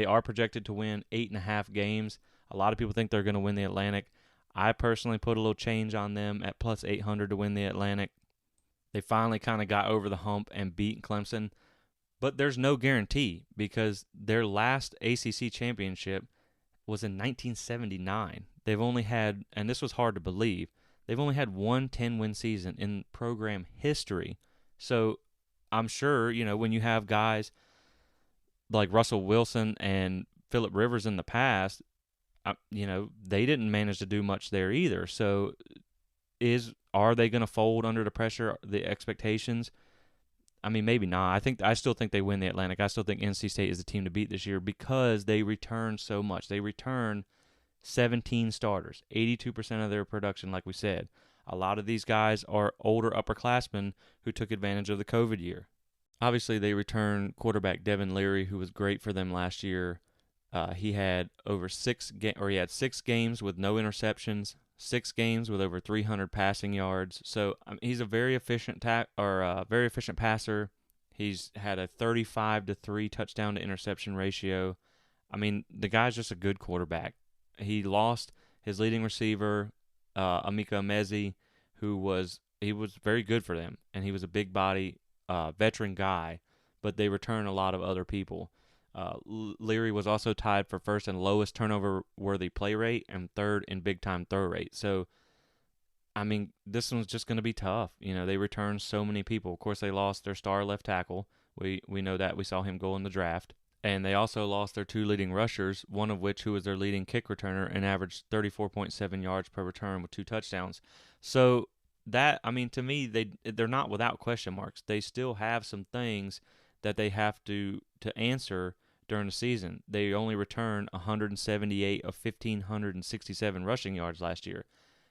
are projected to win 8.5 games. A lot of people think they're going to win the Atlantic. I personally put a little change on them at plus 800 to win the Atlantic. They finally kind of got over the hump and beat Clemson. But there's no guarantee because their last ACC championship was in 1979. They've only had, and this was hard to believe, they've only had one 10-win season in program history. So I'm sure, when you have guys like Russell Wilson and Phillip Rivers in the past, they didn't manage to do much there either. So are they going to fold under the pressure, the expectations? I mean, maybe not. I still think they win the Atlantic. I still think NC State is the team to beat this year because they return so much. They return 17 starters, 82% of their production, like we said. A lot of these guys are older upperclassmen who took advantage of the COVID year. Obviously, they return quarterback Devin Leary, who was great for them last year. He had he had 6 games with no interceptions, 6 games with over 300 passing yards. So he's a very efficient very efficient passer. He's had a 35-3 touchdown to interception ratio. I mean, the guy's just a good quarterback. He lost his leading receiver, Emeka Emezi, who was very good for them, and he was a big body veteran guy, but they return a lot of other people. Leary was also tied for first and lowest turnover-worthy play rate and third in big-time throw rate. So, I mean, this one's just going to be tough. They return so many people. Of course, they lost their star left tackle. We know that. We saw him go in the draft. And they also lost their 2 leading rushers, one of which who was their leading kick returner and averaged 34.7 yards per return with 2 touchdowns. So that, I mean, to me, they're not without question marks. They still have some things that they have to answer during the season. They only returned 178 of 1,567 rushing yards last year.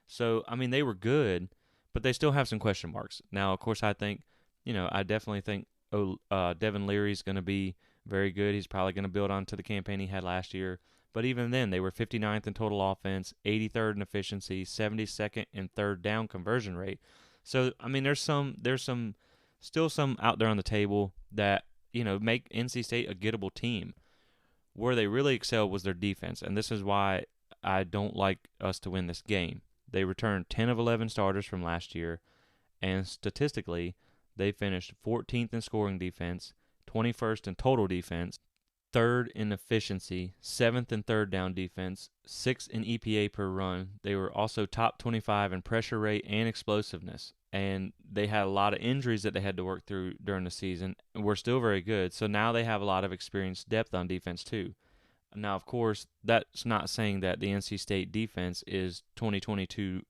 So, I mean, they were good, but they still have some question marks. Now, of course, I definitely think Devin Leary is going to be very good. He's probably going to build on to the campaign he had last year. But even then, they were 59th in total offense, 83rd in efficiency, 72nd in third down conversion rate. So, I mean, there's still some out there on the table that, make NC State a gettable team. Where they really excel was their defense, and this is why I don't like us to win this game. They returned 10 of 11 starters from last year, and statistically, they finished 14th in scoring defense, 21st in total defense, 3rd in efficiency, 7th in third down defense, 6th in EPA per run. They were also top 25 in pressure rate and explosiveness. And they had a lot of injuries that they had to work through during the season. We're still very good. So now they have a lot of experienced depth on defense too. Now, of course, that's not saying that the NC State defense is 2022,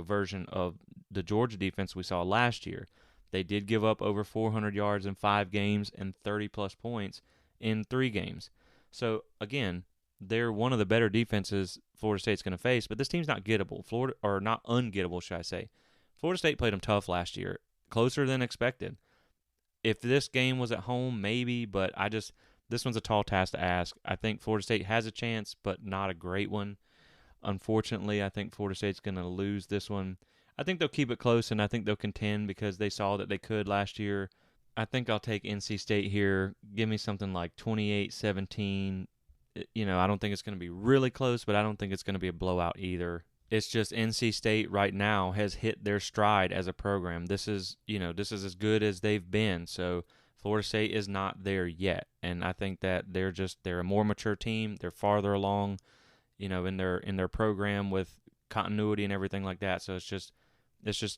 version of the Georgia defense we saw last year. They did give up over 400 yards in 5 games and 30-plus points in 3 games. So, again, they're one of the better defenses Florida State's going to face, but this team's not gettable. Not ungettable, should I say. Florida State played them tough last year, closer than expected. If this game was at home, maybe, but this one's a tall task to ask. I think Florida State has a chance, but not a great one. Unfortunately, I think Florida State's going to lose this one. I think they'll keep it close, and I think they'll contend because they saw that they could last year. I think I'll take NC State here. Give me something like 28-17. I don't think it's going to be really close, but I don't think it's going to be a blowout either. It's just NC State right now has hit their stride as a program. This is as good as they've been. So Florida State is not there yet, and I think that they're a more mature team. They're farther along, in their program with continuity and everything like that. So it's just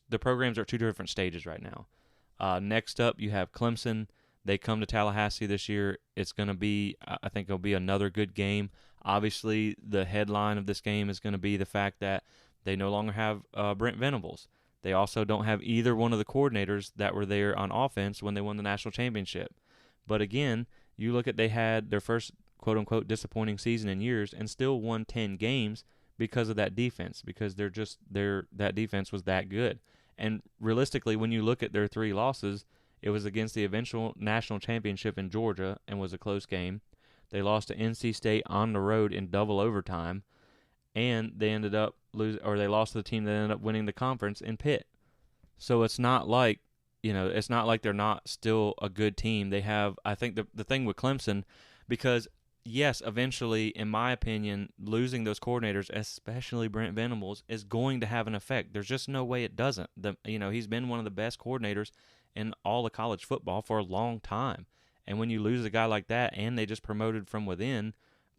the programs are at 2 different stages right now. Next up, you have Clemson. They come to Tallahassee this year. It's going to be, I think it'll be another good game. Obviously, the headline of this game is going to be the fact that they no longer have Brent Venables. They also don't have either one of the coordinators that were there on offense when they won the national championship. But again, you look at they had their first quote-unquote disappointing season in years and still won 10 games because of that defense, because that defense was that good. And realistically, when you look at their 3 losses, it was against the eventual national championship in Georgia and was a close game. They lost to NC State on the road in double overtime, and they ended up they lost to the team that ended up winning the conference in Pitt. So it's not like, it's not like they're not still a good team. They have, I think the thing with Clemson, because yes, eventually, in my opinion, losing those coordinators, especially Brent Venables, is going to have an effect. There's just no way it doesn't. He's been one of the best coordinators in all of college football for a long time. And when you lose a guy like that and they just promoted from within,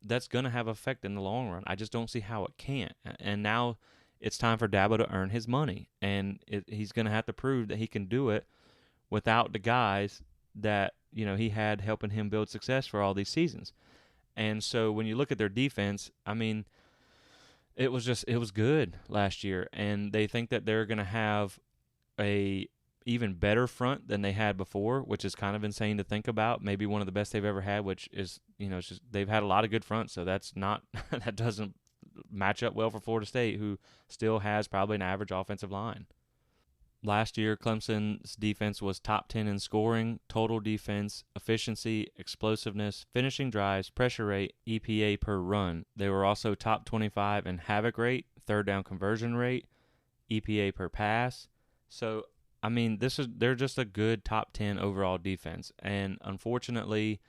that's going to have effect in the long run. I just don't see how it can't. And now it's time for Dabo to earn his money. And he's going to have to prove that he can do it without the guys that, he had helping him build success for all these seasons. And so when you look at their defense, I mean, it was good last year. And they think that they're going to have a even better front than they had before, which is kind of insane to think about. Maybe one of the best they've ever had, which is, it's just they've had a lot of good fronts, so that's not that doesn't match up well for Florida State, who still has probably an average offensive line. Last year, Clemson's defense was top 10 in scoring, total defense, efficiency, explosiveness, finishing drives, pressure rate, EPA per run. They were also top 25 in havoc rate, third down conversion rate, EPA per pass. So I mean, they're just a good top 10 overall defense, and unfortunately,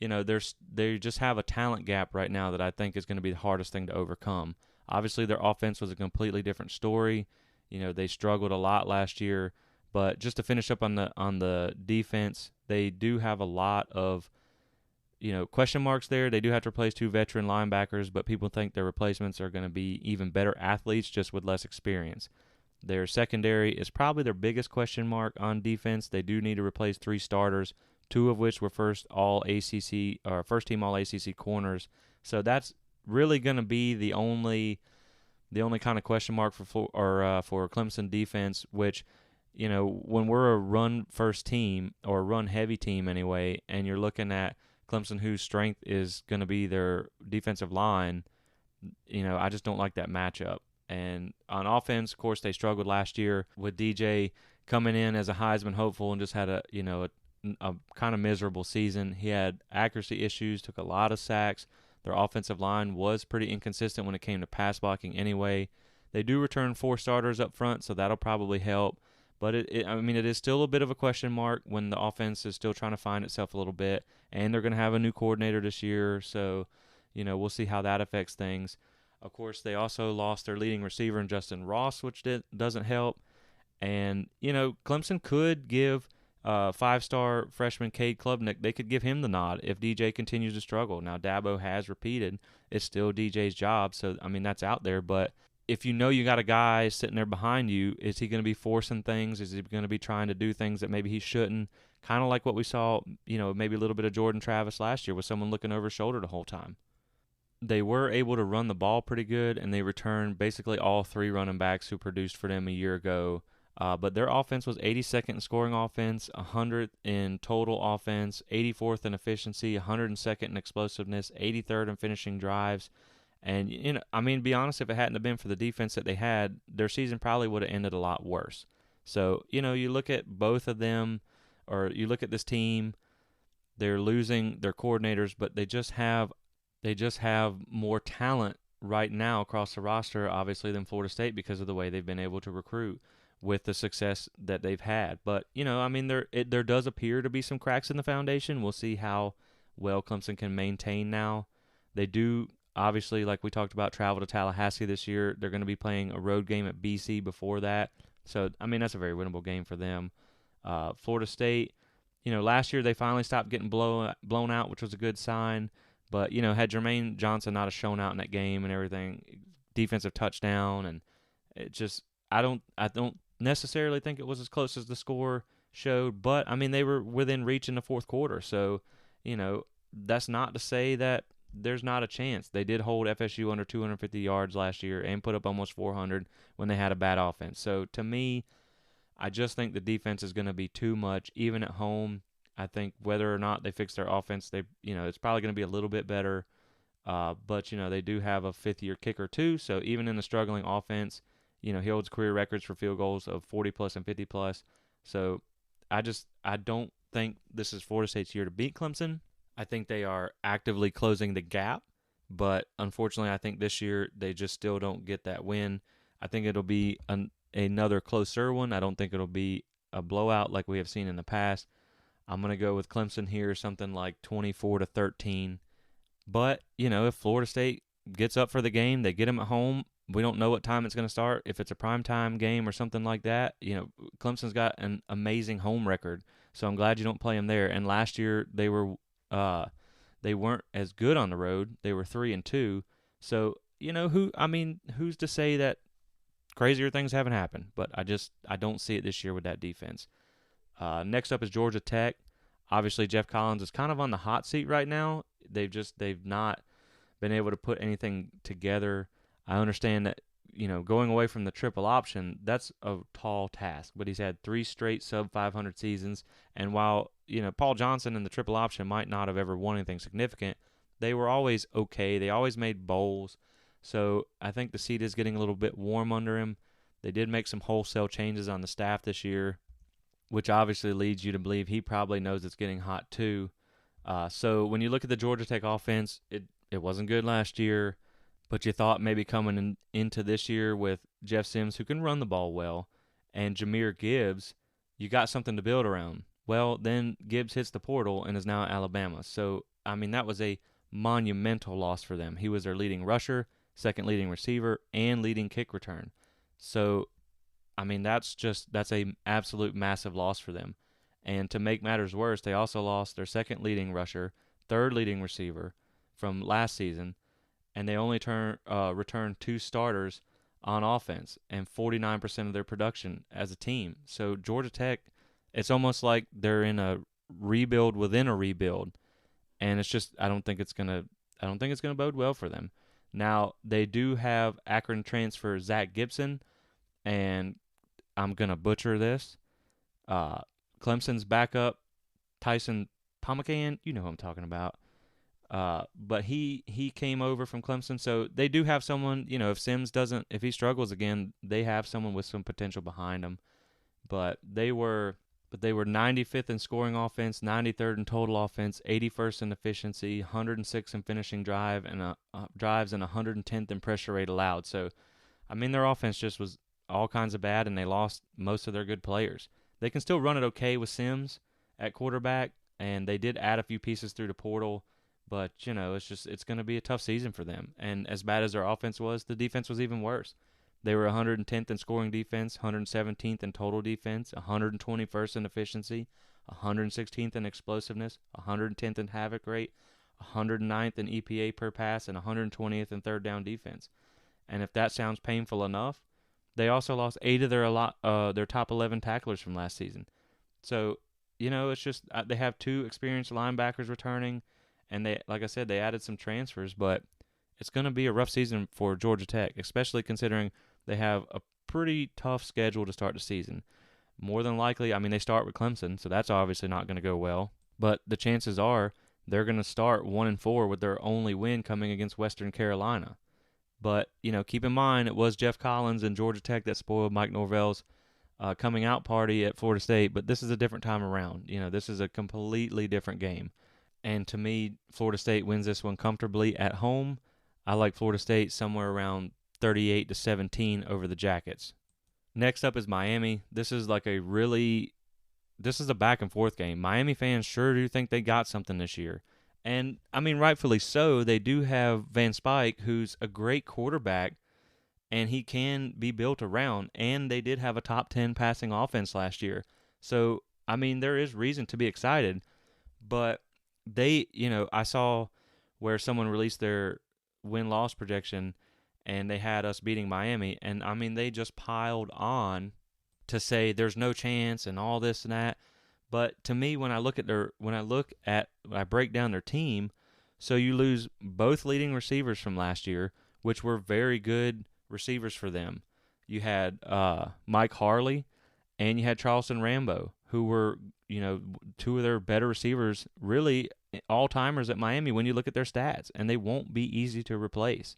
they just have a talent gap right now that I think is going to be the hardest thing to overcome. Obviously, their offense was a completely different story. They struggled a lot last year, but just to finish up on the defense, they do have a lot of question marks there. They do have to replace 2 veteran linebackers, but people think their replacements are going to be even better athletes just with less experience. Their secondary is probably their biggest question mark on defense. They do need to replace 3 starters, 2 of which were first team All ACC corners. So that's really going to be the only kind of question mark for Clemson defense. Which, when we're a run first team or a run heavy team anyway, and you're looking at Clemson, whose strength is going to be their defensive line, I just don't like that matchup. And on offense, of course, they struggled last year with DJ coming in as a Heisman hopeful and just had a kind of miserable season. He had accuracy issues, took a lot of sacks. Their offensive line was pretty inconsistent when it came to pass blocking anyway. They do return 4 starters up front, so that'll probably help. But it is still a bit of a question mark when the offense is still trying to find itself a little bit. And they're going to have a new coordinator this year, so we'll see how that affects things. Of course, they also lost their leading receiver in Justin Ross, which doesn't help. And, Clemson could give 5-star freshman Cade Klubnik, they could give him the nod if DJ continues to struggle. Now, Dabo has repeated it's still DJ's job, so, that's out there. But if you got a guy sitting there behind you, is he going to be forcing things? Is he going to be trying to do things that maybe he shouldn't? Kind of like what we saw, maybe a little bit of Jordan Travis last year with someone looking over his shoulder the whole time. They were able to run the ball pretty good, and they returned basically all 3 running backs who produced for them a year ago. But their offense was 82nd in scoring offense, 100th in total offense, 84th in efficiency, 102nd in explosiveness, 83rd in finishing drives. And, to be honest, if it hadn't have been for the defense that they had, their season probably would have ended a lot worse. So, you look at both of them, or you look at this team, they're losing their coordinators, but they just have more talent right now across the roster, obviously, than Florida State because of the way they've been able to recruit with the success that they've had. But, there does appear to be some cracks in the foundation. We'll see how well Clemson can maintain now. They do, obviously, like we talked about, travel to Tallahassee this year. They're going to be playing a road game at BC before that. So, that's a very winnable game for them. Florida State, last year they finally stopped getting blown out, which was a good sign. But, had Jermaine Johnson not have shown out in that game and everything, defensive touchdown, and it just, I don't necessarily think it was as close as the score showed, but, they were within reach in the fourth quarter. So, that's not to say that there's not a chance. They did hold FSU under 250 yards last year and put up almost 400 when they had a bad offense. So to me, I just think the defense is going to be too much, even at home. I think whether or not they fix their offense, it's probably going to be a little bit better. But they do have a fifth-year kicker too. So even in the struggling offense, he holds career records for field goals of 40 plus and 50 plus. So I don't think this is Florida State's year to beat Clemson. I think they are actively closing the gap, but unfortunately, I think this year they just still don't get that win. I think it'll be another closer one. I don't think it'll be a blowout like we have seen in the past. I'm going to go with Clemson here, something like 24-13. But, if Florida State gets up for the game, they get them at home, we don't know what time it's going to start. If it's a primetime game or something like that, Clemson's got an amazing home record. So I'm glad you don't play them there. And last year they weren't as good on the road. They were 3-2. So, who's to say that crazier things haven't happened? But I don't see it this year with that defense. Next up is Georgia Tech. Obviously, Jeff Collins is kind of on the hot seat right now. They've not been able to put anything together. I understand that, going away from the triple option, that's a tall task. But he's had 3 straight sub-500 seasons. And while, Paul Johnson and the triple option might not have ever won anything significant, they were always okay. They always made bowls. So I think the seat is getting a little bit warm under him. They did make some wholesale changes on the staff this year, which obviously leads you to believe he probably knows it's getting hot too. So when you look at the Georgia Tech offense, it wasn't good last year, but you thought maybe coming into this year with Jeff Sims, who can run the ball well, and Jahmyr Gibbs, you got something to build around. Well, then Gibbs hits the portal and is now at Alabama. So, that was a monumental loss for them. He was their leading rusher, second leading receiver, and leading kick return. So, that's a absolute massive loss for them. And to make matters worse, they also lost their second leading rusher, third leading receiver from last season, and they only returned 2 starters on offense and 49% of their production as a team. So Georgia Tech, it's almost like they're in a rebuild within a rebuild, and it's just I don't think it's gonna bode well for them. Now they do have Akron transfer Zach Gibson, and I'm gonna butcher this. Clemson's backup, Tyson Pomacan, you know who I'm talking about. But he came over from Clemson, so they do have someone, if he struggles again, they have someone with some potential behind him. But they were 95th in scoring offense, 93rd in total offense, 81st in efficiency, 106th in finishing drives, and 110th in pressure rate allowed. So, their offense just was all kinds of bad, and they lost most of their good players. They can still run it okay with Sims at quarterback, and they did add a few pieces through the portal, but, it's going to be a tough season for them. And as bad as their offense was, the defense was even worse. They were 110th in scoring defense, 117th in total defense, 121st in efficiency, 116th in explosiveness, 110th in havoc rate, 109th in EPA per pass, and 120th in third down defense. And if that sounds painful enough, they also lost 8 of their top 11 tacklers from last season. So, it's just they have 2 experienced linebackers returning, and they, like I said, they added some transfers, but it's going to be a rough season for Georgia Tech, especially considering they have a pretty tough schedule to start the season. More than likely, they start with Clemson, so that's obviously not going to go well. But the chances are they're going to start 1-4 with their only win coming against Western Carolina. But, keep in mind, it was Jeff Collins and Georgia Tech that spoiled Mike Norvell's coming out party at Florida State, but this is a different time around. This is a completely different game. And to me, Florida State wins this one comfortably at home. I like Florida State somewhere around 38-17 over the Jackets. Next up is Miami. This is a back and forth game. Miami fans sure do think they got something this year. And, rightfully so. They do have Van Spike, who's a great quarterback, and he can be built around. And they did have a top 10 passing offense last year. So, there is reason to be excited. But I saw where someone released their win-loss projection, and they had us beating Miami. And, they just piled on to say there's no chance and all this and that. But to me, when I break down their team, So you lose both leading receivers from last year, which were very good receivers for them. You had Mike Harley and you had Charleston Rambo, who were, two of their better receivers, really all-timers at Miami when you look at their stats, and they won't be easy to replace.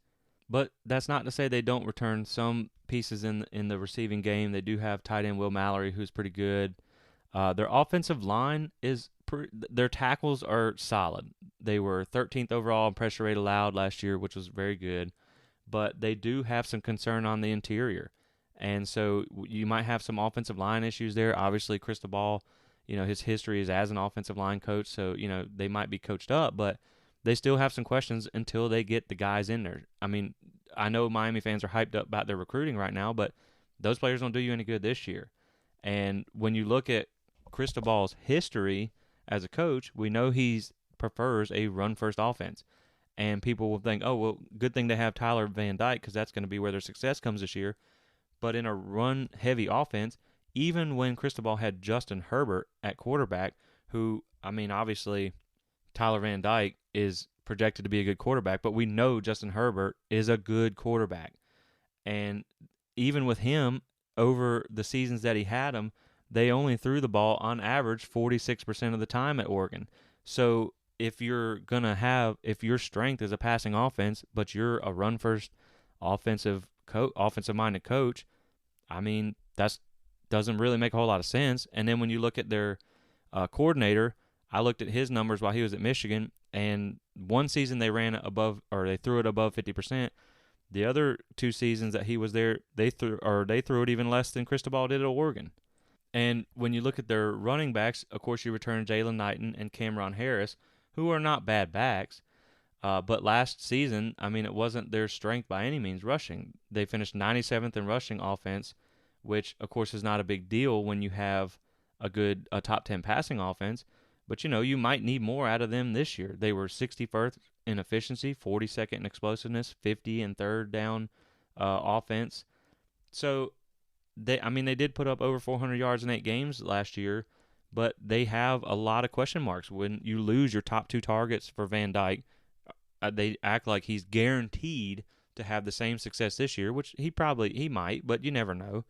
But that's not to say they don't return some pieces in the receiving game. They do have tight end Will Mallory, who's pretty good. Their offensive line their tackles are solid. They were 13th overall in pressure rate allowed last year, which was very good. But they do have some concern on the interior. And so you might have some offensive line issues there. Obviously, Cristobal, his history is as an offensive line coach, so, they might be coached up, but they still have some questions until they get the guys in there. I mean, I know Miami fans are hyped up about their recruiting right now, but those players don't do you any good this year. And when you look at Cristobal's history as a coach, we know he prefers a run-first offense. And people will think, oh, well, good thing they have Tyler Van Dyke because that's going to be where their success comes this year. But in a run-heavy offense, even when Cristobal had Justin Herbert at quarterback, who, obviously Tyler Van Dyke is projected to be a good quarterback, but we know Justin Herbert is a good quarterback. And even with him, over the seasons that he had him, they only threw the ball on average 46% of the time at Oregon. So if your strength is a passing offense, but you're a run-first offensive-minded coach, that doesn't really make a whole lot of sense. And then when you look at their coordinator, I looked at his numbers while he was at Michigan, and one season they they threw it above 50%. The other 2 seasons that he was there, they threw it even less than Cristobal did at Oregon. And when you look at their running backs, of course you return Jalen Knighton and Cameron Harris, who are not bad backs. But last season, it wasn't their strength by any means rushing. They finished 97th in rushing offense, which, of course, is not a big deal when you have a top 10 passing offense. But, you might need more out of them this year. They were 61st in efficiency, 42nd in explosiveness, 50 in third down offense. So, they did put up over 400 yards in 8 games last year, but they have a lot of question marks. When you lose your top 2 targets for Van Dyke, they act like he's guaranteed to have the same success this year, which he might, but you never know.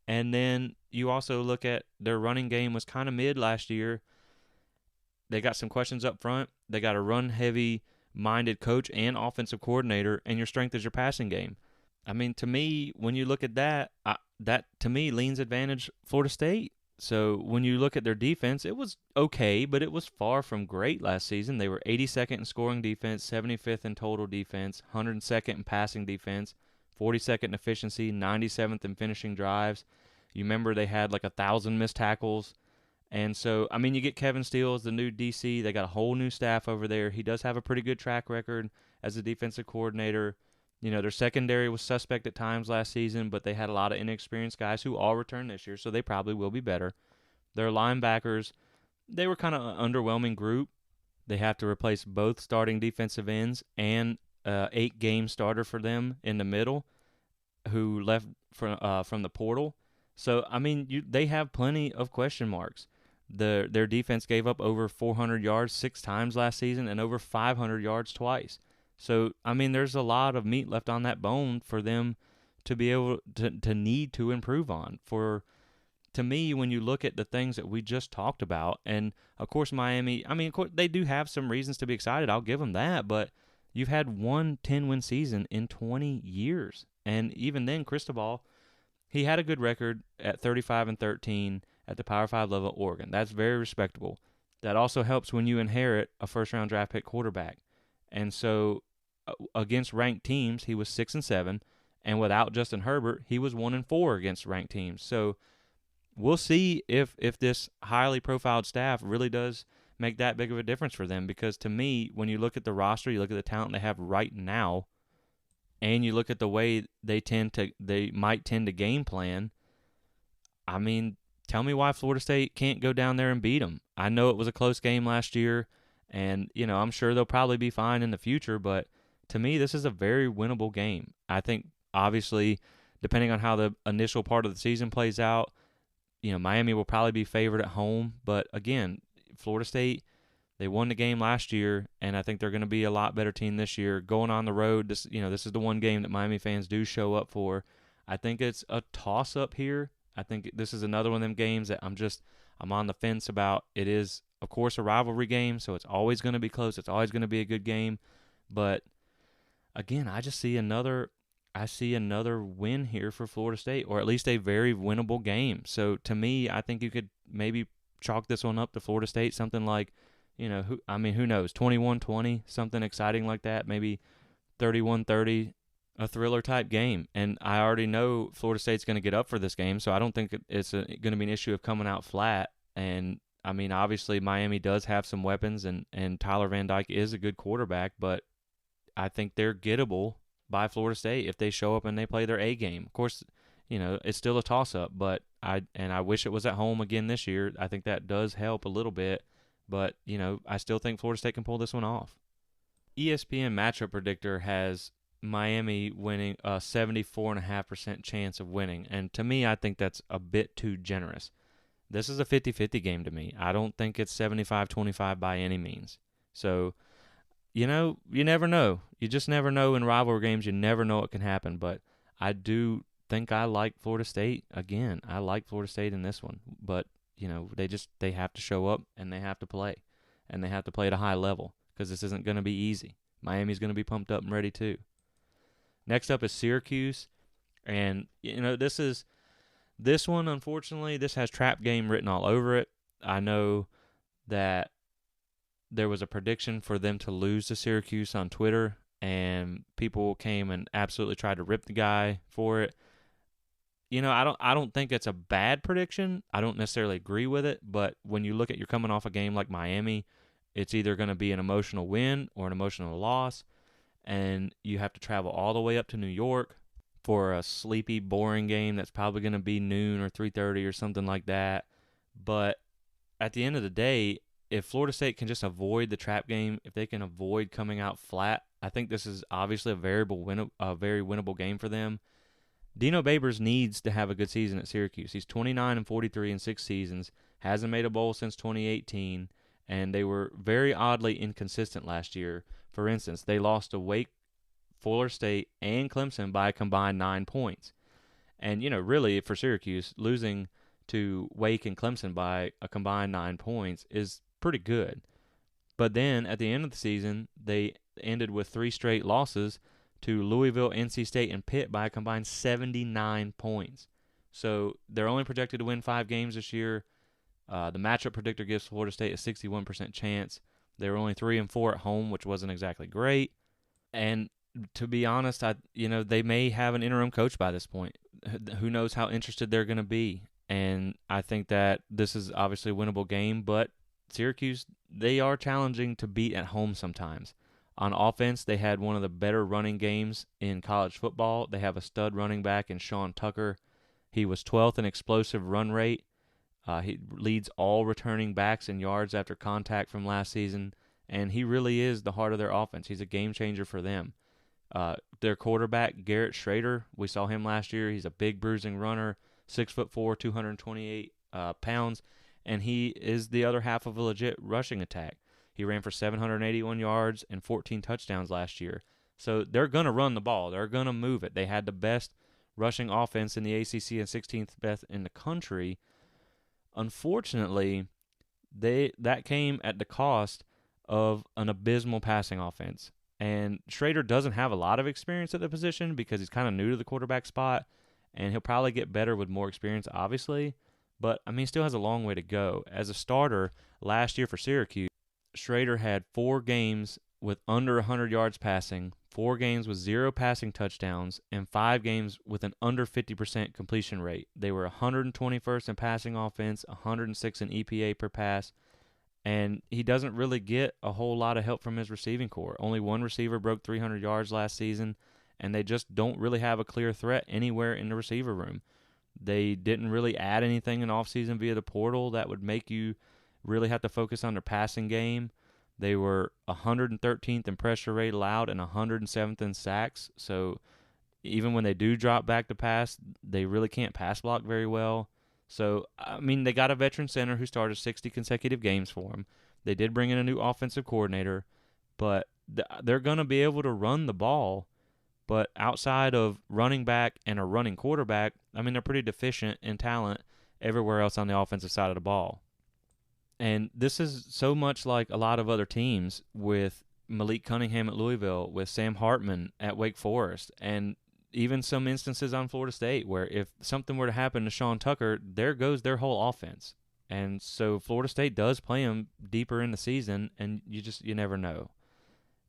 And then you also look at their running game was kind of mid last year. They got some questions up front. They got a run-heavy-minded coach and offensive coordinator, and your strength is your passing game. To me, when you look at that to me leans advantage Florida State. So when you look at their defense, it was okay, but it was far from great last season. They were 82nd in scoring defense, 75th in total defense, 102nd in passing defense, 42nd in efficiency, 97th in finishing drives. You remember they had like 1,000 missed tackles. And so, you get Kevin Steele as the new DC. They got a whole new staff over there. He does have a pretty good track record as a defensive coordinator. Their secondary was suspect at times last season, but they had a lot of inexperienced guys who all returned this year, so they probably will be better. Their linebackers, they were kind of an underwhelming group. They have to replace both starting defensive ends and 8-game starter for them in the middle who left from the portal. So, they have plenty of question marks. Their defense gave up over 400 yards 6 times last season and over 500 yards twice. So, there's a lot of meat left on that bone for them to be able to need to improve on. To me, when you look at the things that we just talked about, and, of course, Miami, of course, they do have some reasons to be excited. I'll give them that, but you've had one 10-win season in 20 years. And even then, Cristobal, he had a good record at 35-13 at the Power 5 level at Oregon. That's very respectable. That also helps when you inherit a first-round draft pick quarterback. And so against ranked teams, he was 6-7, and without Justin Herbert, he was 1-4 against ranked teams. So we'll see if this highly profiled staff really does make that big of a difference for them. Because to me, when you look at the roster, you look at the talent they have right now, and you look at the way they might tend to game plan, tell me why Florida State can't go down there and beat them. I know it was a close game last year, and, I'm sure they'll probably be fine in the future, but to me, this is a very winnable game. I think, obviously, depending on how the initial part of the season plays out, Miami will probably be favored at home, but again, Florida State, They won the game last year, and I think they're going to be a lot better team this year. Going on the road, this is the one game that Miami fans do show up for. I think it's a toss-up here. I think this is another one of them games that I'm on the fence about. It is, of course, a rivalry game, so it's always going to be close. It's always going to be a good game. But again, I see another win here for Florida State, or at least a very winnable game. So to me, I think you could maybe chalk this one up to Florida State, something like, who knows, 21-20, something exciting like that, maybe 31-30, a thriller type game. And I already know Florida State's going to get up for this game, so I don't think it's going to be an issue of coming out flat. And I mean, obviously Miami does have some weapons, and Tyler Van Dyke is a good quarterback, but I think they're gettable by Florida State if they show up and they play their A game. Of course, it's still a toss-up, but I wish it was at home again this year. I think that does help a little bit, but, I still think Florida State can pull this one off. ESPN matchup predictor has Miami winning a 74.5% chance of winning, and to me, I think that's a bit too generous. This is a 50-50 game to me. I don't think it's 75-25 by any means. So, you never know. You just never know in rivalry games. You never know what can happen, but I do think I like Florida State. Again, I like Florida State in this one, but, they have to show up and they have to play, and they have to play at a high level because this isn't going to be easy. Miami's going to be pumped up and ready too. Next up is Syracuse, and this one, unfortunately, this has trap game written all over it. I know that there was a prediction for them to lose to Syracuse on Twitter, and people came and absolutely tried to rip the guy for it. I don't think it's a bad prediction. I don't necessarily agree with it, but when you look at you're coming off a game like Miami, it's either going to be an emotional win or an emotional loss, and you have to travel all the way up to New York for a sleepy, boring game that's probably going to be noon or 3:30 or something like that. But at the end of the day, if Florida State can just avoid the trap game, if they can avoid coming out flat, I think this is obviously a very winnable game for them. Dino Babers needs to have a good season at Syracuse. He's 29-43 in 6 seasons, hasn't made a bowl since 2018, and they were very oddly inconsistent last year. For instance, they lost to Wake, Florida State, and Clemson by a combined 9 points. And, really, for Syracuse, losing to Wake and Clemson by a combined 9 points is pretty good. But then, at the end of the season, they ended with 3 straight losses to Louisville, NC State, and Pitt by a combined 79 points. So they're only projected to win 5 games this year. The matchup predictor gives Florida State a 61% chance. They were only 3-4 at home, which wasn't exactly great. And to be honest, they may have an interim coach by this point. Who knows how interested they're going to be. And I think that this is obviously a winnable game, but Syracuse, they are challenging to beat at home sometimes. On offense, they had one of the better running games in college football. They have a stud running back in Sean Tucker. He was 12th in explosive run rate. He leads all returning backs in yards after contact from last season, and he really is the heart of their offense. He's a game changer for them. Their quarterback, Garrett Schroeder, we saw him last year. He's a big bruising runner, 6'4", 228 pounds, and he is the other half of a legit rushing attack. He ran for 781 yards and 14 touchdowns last year. So they're going to run the ball. They're going to move it. They had the best rushing offense in the ACC and 16th best in the country. Unfortunately, that came at the cost of an abysmal passing offense. And Schrader doesn't have a lot of experience at the position because he's kind of new to the quarterback spot, and he'll probably get better with more experience, obviously. But, he still has a long way to go. As a starter last year for Syracuse, Schrader had 4 games with under 100 yards passing, 4 games with 0 passing touchdowns, and 5 games with an under 50% completion rate. They were 121st in passing offense, 106 in EPA per pass, and he doesn't really get a whole lot of help from his receiving corps. Only one receiver broke 300 yards last season, and they just don't really have a clear threat anywhere in the receiver room. They didn't really add anything in offseason via the portal that would make you really have to focus on their passing game. They were 113th in pressure rate allowed and 107th in sacks. So even when they do drop back to pass, they really can't pass block very well. So, they got a veteran center who started 60 consecutive games for them. They did bring in a new offensive coordinator, but they're going to be able to run the ball. But outside of running back and a running quarterback, I mean, they're pretty deficient in talent everywhere else on the offensive side of the ball. And this is so much like a lot of other teams with Malik Cunningham at Louisville, with Sam Hartman at Wake Forest, and even some instances on Florida State where if something were to happen to Sean Tucker, there goes their whole offense. And so Florida State does play them deeper in the season, and you never know.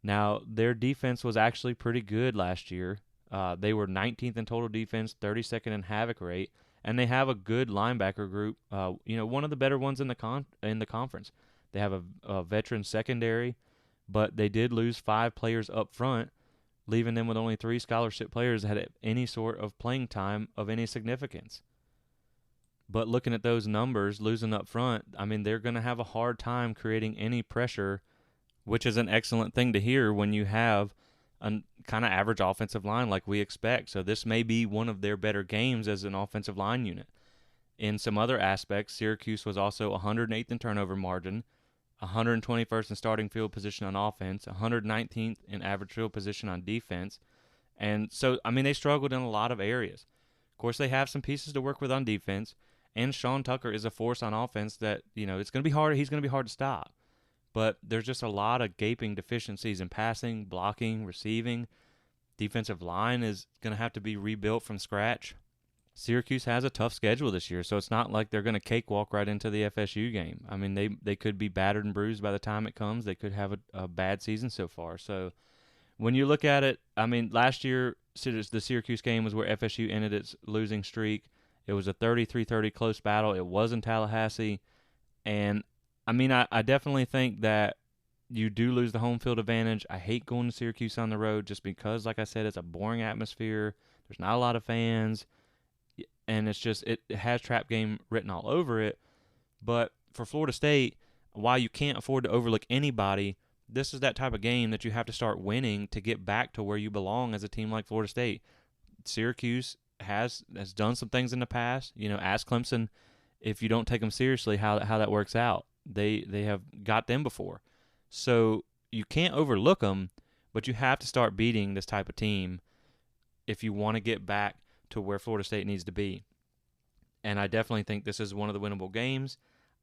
Now, their defense was actually pretty good last year. They were 19th in total defense, 32nd in havoc rate, and they have a good linebacker group. One of the better ones in the conference. They have a veteran secondary, but they did lose 5 players up front, leaving them with only 3 scholarship players that had any sort of playing time of any significance. But looking at those numbers, losing up front, I mean, they're going to have a hard time creating any pressure, which is an excellent thing to hear when you have a kind of average offensive line like we expect. So this may be one of their better games as an offensive line unit. In some other aspects, Syracuse was also 108th in turnover margin, 121st in starting field position on offense, 119th in average field position on defense. And so, I mean, they struggled in a lot of areas. Of course, they have some pieces to work with on defense, and Sean Tucker is a force on offense that, it's going to be hard. He's going to be hard to stop. But there's just a lot of gaping deficiencies in passing, blocking, receiving. Defensive line is going to have to be rebuilt from scratch. Syracuse has a tough schedule this year, so it's not like they're going to cakewalk right into the FSU game. I mean, they could be battered and bruised by the time it comes. They could have a bad season so far. So when you look at it, I mean, last year the Syracuse game was where FSU ended its losing streak. It was a 33-30 close battle. It was in Tallahassee. And I mean, I definitely think that you do lose the home field advantage. I hate going to Syracuse on the road just because, like I said, it's a boring atmosphere. There's not a lot of fans, and it's just it has trap game written all over it. But for Florida State, while you can't afford to overlook anybody, this is that type of game that you have to start winning to get back to where you belong as a team like Florida State. Syracuse has done some things in the past. Ask Clemson if you don't take them seriously how that works out. They have got them before. So you can't overlook them, but you have to start beating this type of team if you want to get back to where Florida State needs to be. And I definitely think this is one of the winnable games.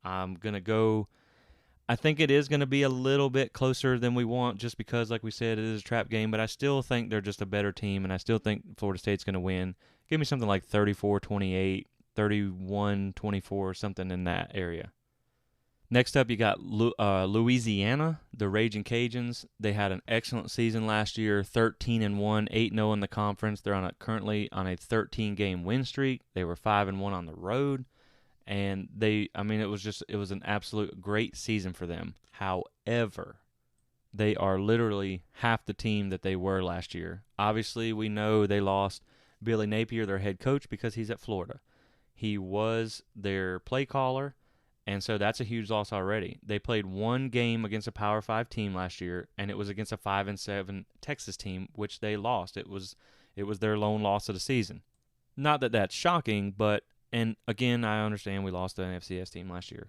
I'm going to go – I think it is going to be a little bit closer than we want just because, like we said, it is a trap game, but I still think they're just a better team, and I still think Florida State's going to win. Give me something like 34-28, 31-24, something in that area. Next up, you got Louisiana, the Raging Cajuns. They had an excellent season last year, 13-1, 8-0 in the conference. They're currently on a 13-game win streak. They were 5-1 on the road, and it was an absolute great season for them. However, they are literally half the team that they were last year. Obviously, we know they lost Billy Napier, their head coach, because he's at Florida. He was their play caller. And so that's a huge loss already. They played one game against a Power 5 team last year, and it was against a 5-7 Texas team, which they lost. It was their lone loss of the season. Not that that's shocking, and again, I understand we lost an FCS team last year.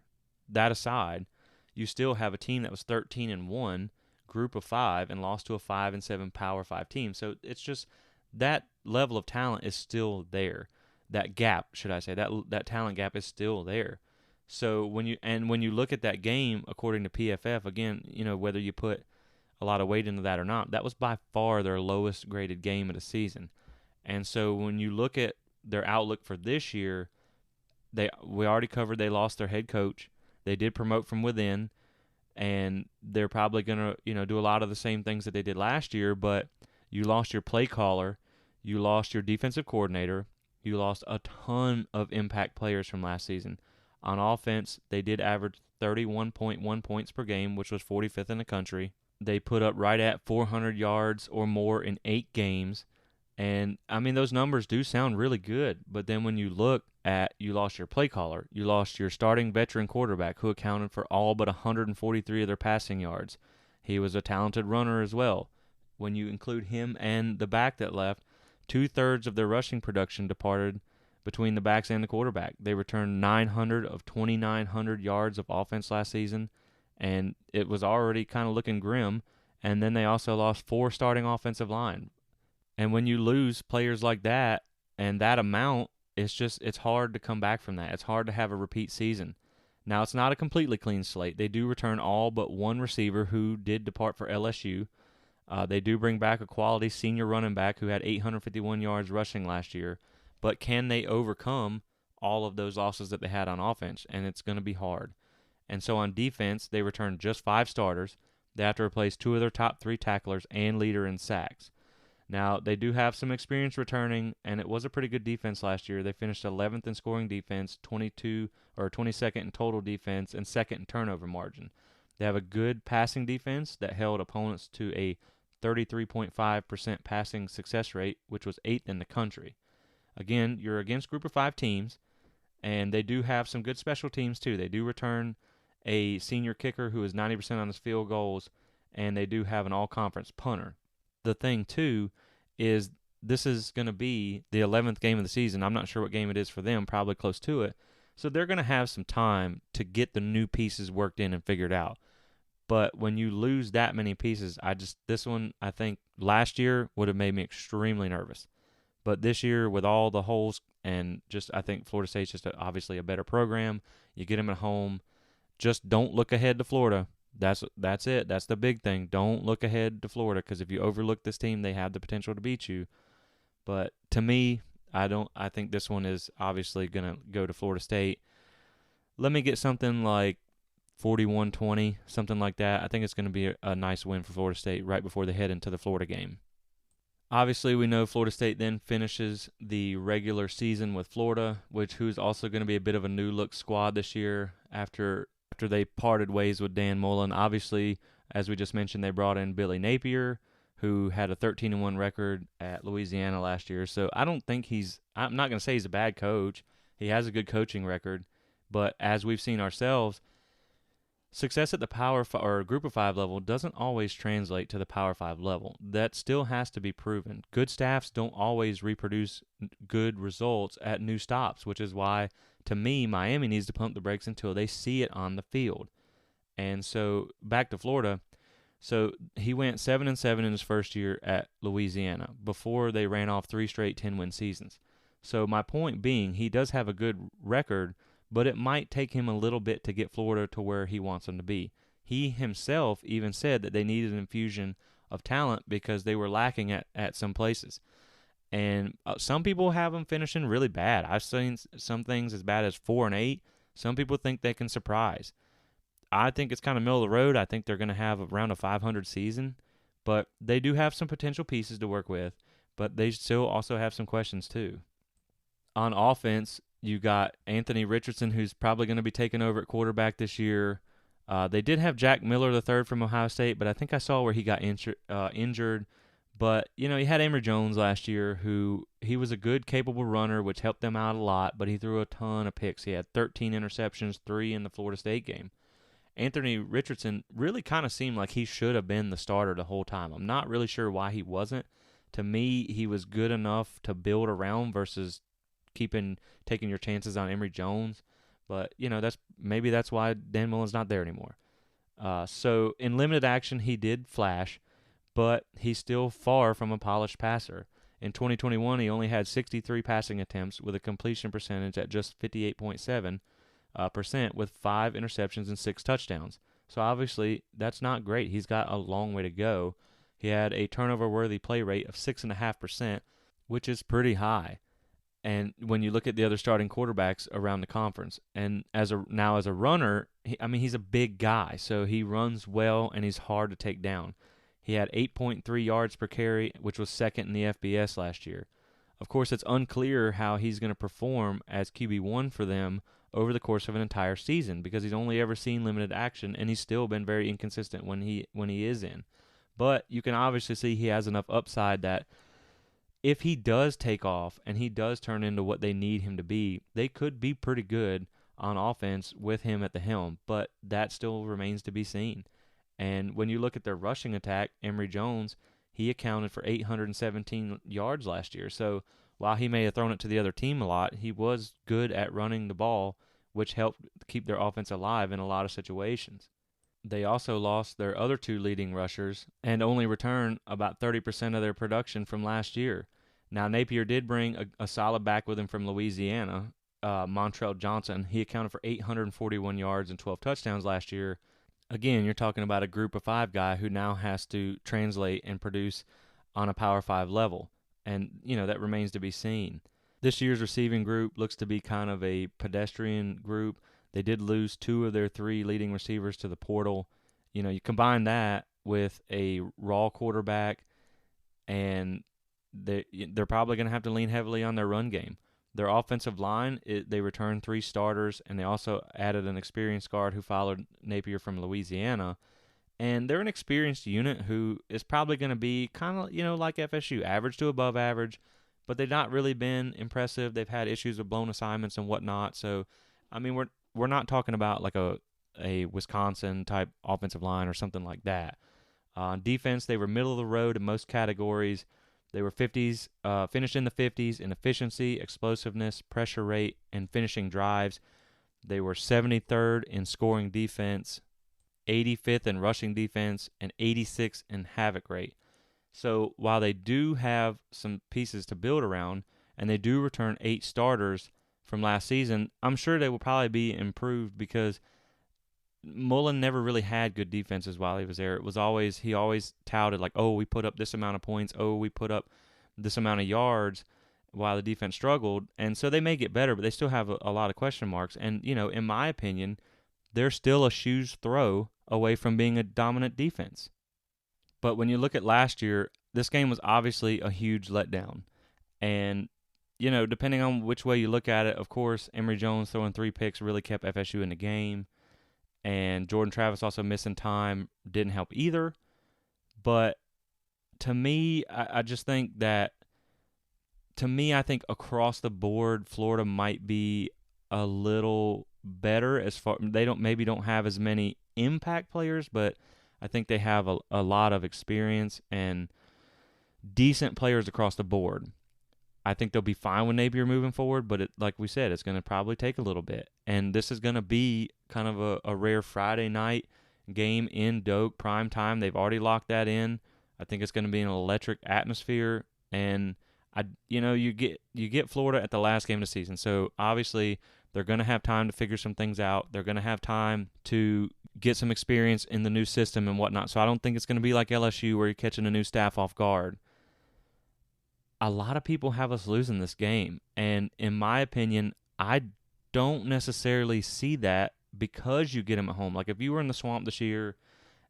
That aside, you still have a team that was 13-1, group of 5, and lost to a 5-7 Power 5 team. So it's just that level of talent is still there. That gap, should I say, that talent gap is still there. So when you look at that game, according to PFF, again, whether you put a lot of weight into that or not, that was by far their lowest graded game of the season. And so when you look at their outlook for this year, we already covered they lost their head coach. They did promote from within, and they're probably going to do a lot of the same things that they did last year, but you lost your play caller, you lost your defensive coordinator, you lost a ton of impact players from last season. On offense, they did average 31.1 points per game, which was 45th in the country. They put up right at 400 yards or more in 8 games. And, I mean, those numbers do sound really good. But then when you look at, you lost your play caller, you lost your starting veteran quarterback who accounted for all but 143 of their passing yards. He was a talented runner as well. When you include him and the back that left, 2/3 of their rushing production departed between the backs and the quarterback. They returned 900 of 2,900 yards of offense last season, and it was already kind of looking grim. And then they also lost 4 starting offensive line. And when you lose players like that and that amount, it's hard to come back from that. It's hard to have a repeat season. Now, it's not a completely clean slate. They do return all but one receiver who did depart for LSU. They do bring back a quality senior running back who had 851 yards rushing last year. But can they overcome all of those losses that they had on offense? And it's going to be hard. And so on defense, they returned just 5 starters. They have to replace 2 of their top 3 tacklers and leader in sacks. Now, they do have some experience returning, and it was a pretty good defense last year. They finished 11th in scoring defense, 22nd in total defense, and 2nd in turnover margin. They have a good passing defense that held opponents to a 33.5% passing success rate, which was 8th in the country. Again, you're against Group of 5 teams, and they do have some good special teams too. They do return a senior kicker who is 90% on his field goals, and they do have an all-conference punter. The thing, too, is this is going to be the 11th game of the season. I'm not sure what game it is for them, probably close to it. So they're going to have some time to get the new pieces worked in and figured out. But when you lose that many pieces, this one, I think, last year would have made me extremely nervous. But this year, with all the holes, and I think Florida State's just obviously a better program. You get them at home. Just don't look ahead to Florida. That's it. That's the big thing. Don't look ahead to Florida, because if you overlook this team, they have the potential to beat you. But to me, I think this one is obviously going to go to Florida State. Let me get something like 41-20, something like that. I think it's going to be a nice win for Florida State right before they head into the Florida game. Obviously, we know Florida State then finishes the regular season with Florida, who's also going to be a bit of a new-look squad this year after they parted ways with Dan Mullen. Obviously, as we just mentioned, they brought in Billy Napier, who had a 13-1 record at Louisiana last year. So I'm not going to say he's a bad coach. He has a good coaching record. But as we've seen ourselves, success at the Power 5 or Group of 5 level doesn't always translate to the Power 5 level. That still has to be proven. Good staffs don't always reproduce good results at new stops, which is why, to me, Miami needs to pump the brakes until they see it on the field. And so back to Florida. So he went 7-7 in his first year at Louisiana before they ran off 3 straight 10-win seasons. So my point being, he does have a good record, but it might take him a little bit to get Florida to where he wants them to be. He himself even said that they needed an infusion of talent because they were lacking at some places. And some people have them finishing really bad. I've seen some things as bad as 4-8. Some people think they can surprise. I think it's kind of middle of the road. I think they're going to have around a 500 season. But they do have some potential pieces to work with. But they still also have some questions too. On offense, you got Anthony Richardson, who's probably going to be taking over at quarterback this year. They did have Jack Miller III from Ohio State, but I think I saw where he got injured. But, he had Emory Jones last year, he was a good, capable runner, which helped them out a lot, but he threw a ton of picks. He had 13 interceptions, 3 in the Florida State game. Anthony Richardson really kind of seemed like he should have been the starter the whole time. I'm not really sure why he wasn't. To me, he was good enough to build around versus taking your chances on Emory Jones. But, that's why Dan Mullen's not there anymore. So in limited action, he did flash, but he's still far from a polished passer. In 2021, he only had 63 passing attempts with a completion percentage at just 58.7%, with 5 interceptions and 6 touchdowns. So obviously, that's not great. He's got a long way to go. He had a turnover-worthy play rate of 6.5%, which is pretty high. And when you look at the other starting quarterbacks around the conference, and as a runner, he's a big guy, so he runs well and he's hard to take down. He had 8.3 yards per carry, which was second in the FBS last year. Of course, it's unclear how he's going to perform as QB1 for them over the course of an entire season because he's only ever seen limited action, and he's still been very inconsistent when he is in. But you can obviously see he has enough upside that if he does take off and he does turn into what they need him to be, they could be pretty good on offense with him at the helm, but that still remains to be seen. And when you look at their rushing attack, Emory Jones, he accounted for 817 yards last year. So while he may have thrown it to the other team a lot, he was good at running the ball, which helped keep their offense alive in a lot of situations. They also lost their other 2 leading rushers and only returned about 30% of their production from last year. Now, Napier did bring a solid back with him from Louisiana, Montrell Johnson. He accounted for 841 yards and 12 touchdowns last year. Again, you're talking about a group of 5 guy who now has to translate and produce on a Power 5 level. And, that remains to be seen. This year's receiving group looks to be kind of a pedestrian group. They did lose 2 of their 3 leading receivers to the portal. You combine that with a raw quarterback, and they're probably going to have to lean heavily on their run game. Their offensive line, they returned 3 starters, and they also added an experienced guard who followed Napier from Louisiana. And they're an experienced unit who is probably going to be kind of, like FSU, average to above average, but they've not really been impressive. They've had issues with blown assignments and whatnot. So, we're not talking about like a Wisconsin-type offensive line or something like that. On defense, they were middle of the road in most categories. They were finished in the 50s in efficiency, explosiveness, pressure rate, and finishing drives. They were 73rd in scoring defense, 85th in rushing defense, and 86th in havoc rate. So while they do have some pieces to build around, and they do return 8 starters from last season, I'm sure they will probably be improved because Mullen never really had good defenses while he was there. He always touted like, oh, we put up this amount of points, oh, we put up this amount of yards while the defense struggled. And so they may get better, but they still have a lot of question marks. And, in my opinion, they're still a shoe's throw away from being a dominant defense. But when you look at last year, this game was obviously a huge letdown. And, depending on which way you look at it, of course, Emory Jones throwing 3 picks really kept FSU in the game. And Jordan Travis also missing time didn't help either. But to me, I just think that, I think across the board, Florida might be a little better as far, they don't have as many impact players, but I think they have a lot of experience and decent players across the board. I think they'll be fine with Napier moving forward, but like we said, it's going to probably take a little bit. And this is going to be kind of a rare Friday night game in Doak, prime time. They've already locked that in. I think it's going to be an electric atmosphere. And, you get Florida at the last game of the season. So, obviously, they're going to have time to figure some things out. They're going to have time to get some experience in the new system and whatnot. So, I don't think it's going to be like LSU where you're catching a new staff off guard. A lot of people have us losing this game, and in my opinion, I don't necessarily see that because you get them at home. Like if you were in the swamp this year,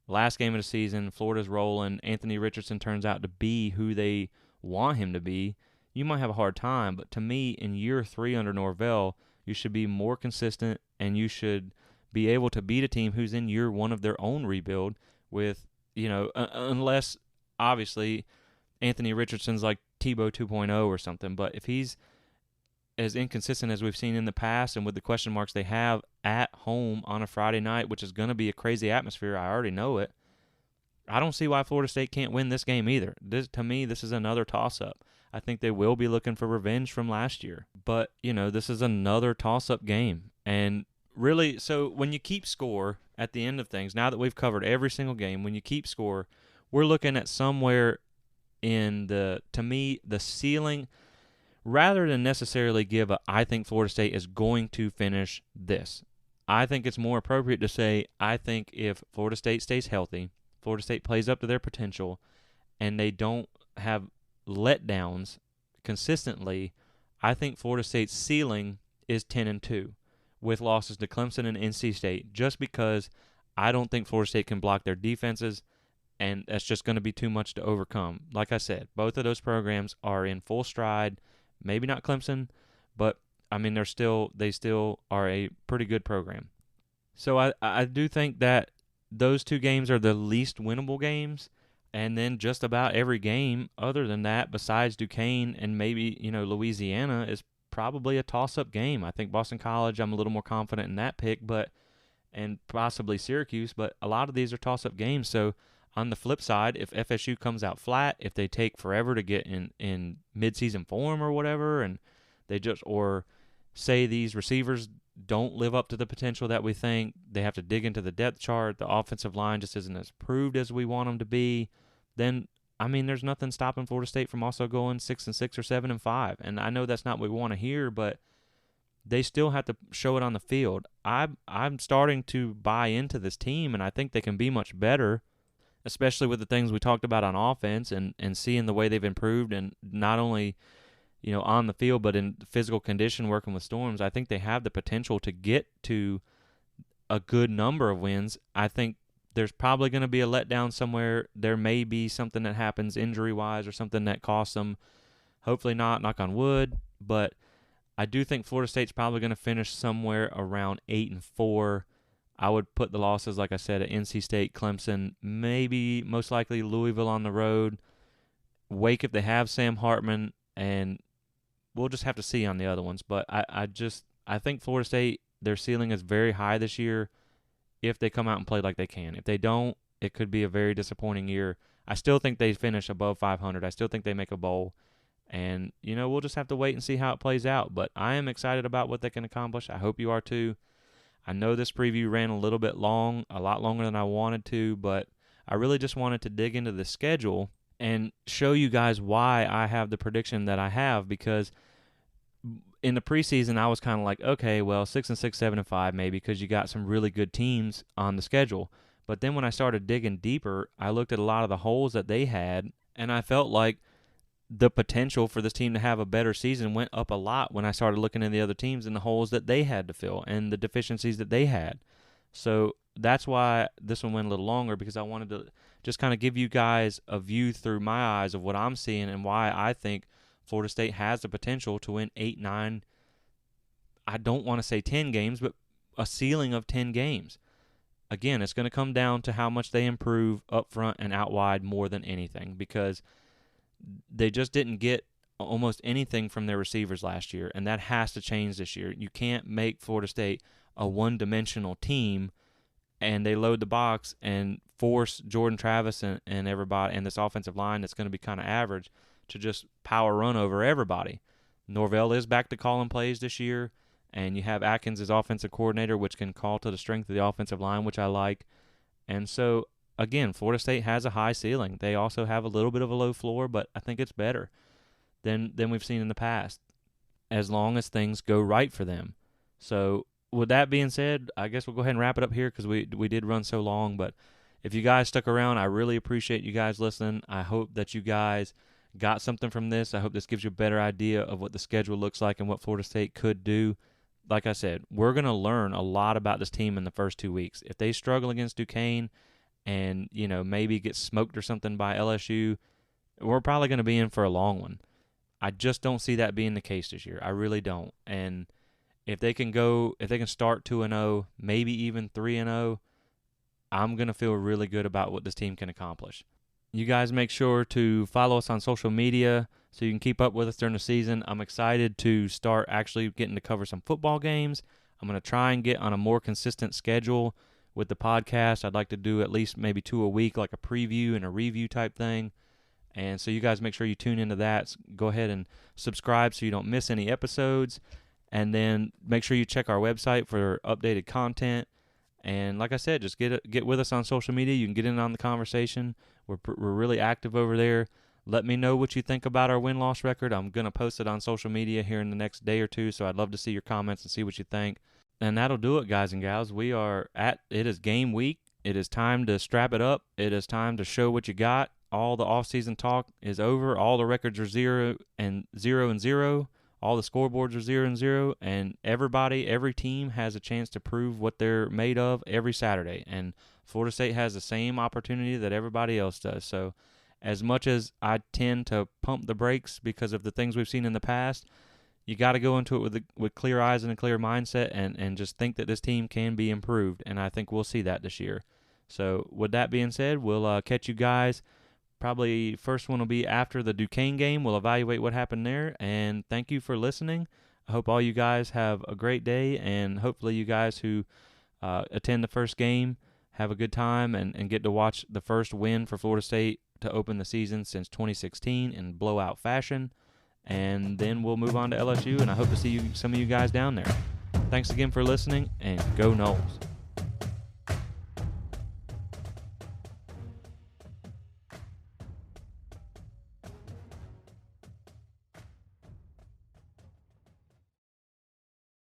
last game of the season, Florida's rolling, Anthony Richardson turns out to be who they want him to be, you might have a hard time. But to me, in year 3 under Norvell, you should be more consistent, and you should be able to beat a team who's in year 1 of their own rebuild with, unless, obviously, Anthony Richardson's like Tebow 2.0 or something. But if he's as inconsistent as we've seen in the past and with the question marks they have at home on a Friday night, which is going to be a crazy atmosphere, I already know it, I don't see why Florida State can't win this game either. To me, this is another toss-up. I think they will be looking for revenge from last year. But, this is another toss-up game. And really, so when you keep score at the end of things, now that we've covered every single game, when you keep score, we're looking at somewhere in to me, the ceiling, rather than necessarily give I think Florida State is going to finish this. I think it's more appropriate to say, I think if Florida State stays healthy, Florida State plays up to their potential, and they don't have letdowns consistently, I think Florida State's ceiling is 10-2 with losses to Clemson and NC State, just because I don't think Florida State can block their defenses, and that's just going to be too much to overcome. Like I said, both of those programs are in full stride. Maybe not Clemson, but they still are a pretty good program. So I do think that those 2 games are the least winnable games, and then just about every game other than that, besides Duquesne and maybe Louisiana, is probably a toss-up game. I think Boston College, I'm a little more confident in that pick, and possibly Syracuse, but a lot of these are toss-up games. So on the flip side, if FSU comes out flat, if they take forever to get in mid-season form or whatever, and or say these receivers don't live up to the potential that we think. They have to dig into the depth chart. The offensive line just isn't as proved as we want them to be. Then, I mean, there's nothing stopping Florida State from also going 6-6 or 7-5. And I know that's not what we want to hear, but they still have to show it on the field. I'm starting to buy into this team, and I think they can be much better, especially with the things we talked about on offense and seeing the way they've improved, and not only on the field, but in physical condition working with Storms. I think they have the potential to get to a good number of wins. I think there's probably going to be a letdown somewhere. There may be something that happens injury-wise or something that costs them. Hopefully not, knock on wood. But I do think Florida State's probably going to finish somewhere around 8-4. I would put the losses, like I said, at NC State, Clemson, maybe most likely Louisville on the road, Wake if they have Sam Hartman, and we'll just have to see on the other ones. But I think Florida State, their ceiling is very high this year if they come out and play like they can. If they don't, it could be a very disappointing year. I still think they finish above 500. I still think they make a bowl. And, we'll just have to wait and see how it plays out. But I am excited about what they can accomplish. I hope you are too. I know this preview ran a little bit long, a lot longer than I wanted to, but I really just wanted to dig into the schedule and show you guys why I have the prediction that I have, because in the preseason I was kind of like, okay, well, 6-6, 7-5 maybe, because you got some really good teams on the schedule. But then when I started digging deeper, I looked at a lot of the holes that they had, and I felt like the potential for this team to have a better season went up a lot when I started looking at the other teams and the holes that they had to fill and the deficiencies that they had. So that's why this one went a little longer, because I wanted to just kind of give you guys a view through my eyes of what I'm seeing and why I think Florida State has the potential to win 8, 9, I don't want to say 10 games, but a ceiling of 10 games. Again, it's going to come down to how much they improve up front and out wide more than anything, because they just didn't get almost anything from their receivers last year, and that has to change this year. You can't make Florida State a one-dimensional team and they load the box and force Jordan Travis and everybody and this offensive line that's going to be kind of average to just power run over everybody. Norvell is back to calling plays this year, and you have Atkins as offensive coordinator, which can call to the strength of the offensive line, which I like. And so, again, Florida State has a high ceiling. They also have a little bit of a low floor, but I think it's better than we've seen in the past, as long as things go right for them. So with that being said, I guess we'll go ahead and wrap it up here, because we did run so long. But if you guys stuck around, I really appreciate you guys listening. I hope that you guys got something from this. I hope this gives you a better idea of what the schedule looks like and what Florida State could do. Like I said, we're going to learn a lot about this team in the first 2 weeks. If they struggle against Duquesne and, maybe get smoked or something by LSU, we're probably going to be in for a long one. I just don't see that being the case this year. I really don't. And if they can start 2-0, maybe even 3-0, I'm going to feel really good about what this team can accomplish. You guys make sure to follow us on social media so you can keep up with us during the season. I'm excited to start actually getting to cover some football games. I'm going to try and get on a more consistent schedule with the podcast. I'd like to do at least maybe 2 a week, like a preview and a review type thing. And so you guys make sure you tune into that. Go ahead and subscribe so you don't miss any episodes. And then make sure you check our website for updated content. And like I said, just get with us on social media. You can get in on the conversation. We're really active over there. Let me know what you think about our win-loss record. I'm going to post it on social media here in the next day or two, so I'd love to see your comments and see what you think. And that'll do it, guys and gals. It is game week. It is time to strap it up. It is time to show what you got. All the off-season talk is over. All the records are 0-0. All the scoreboards are 0-0. And every team has a chance to prove what they're made of every Saturday. And Florida State has the same opportunity that everybody else does. So as much as I tend to pump the brakes because of the things we've seen in the past, you got to go into it with clear eyes and a clear mindset and just think that this team can be improved. And I think we'll see that this year. So with that being said, we'll catch you guys. Probably first one will be after the Duquesne game. We'll evaluate what happened there. And thank you for listening. I hope all you guys have a great day. And hopefully you guys who attend the first game have a good time and get to watch the first win for Florida State to open the season since 2016 in blowout fashion. And then we'll move on to LSU, and I hope to see some of you guys down there. Thanks again for listening, and go Noles.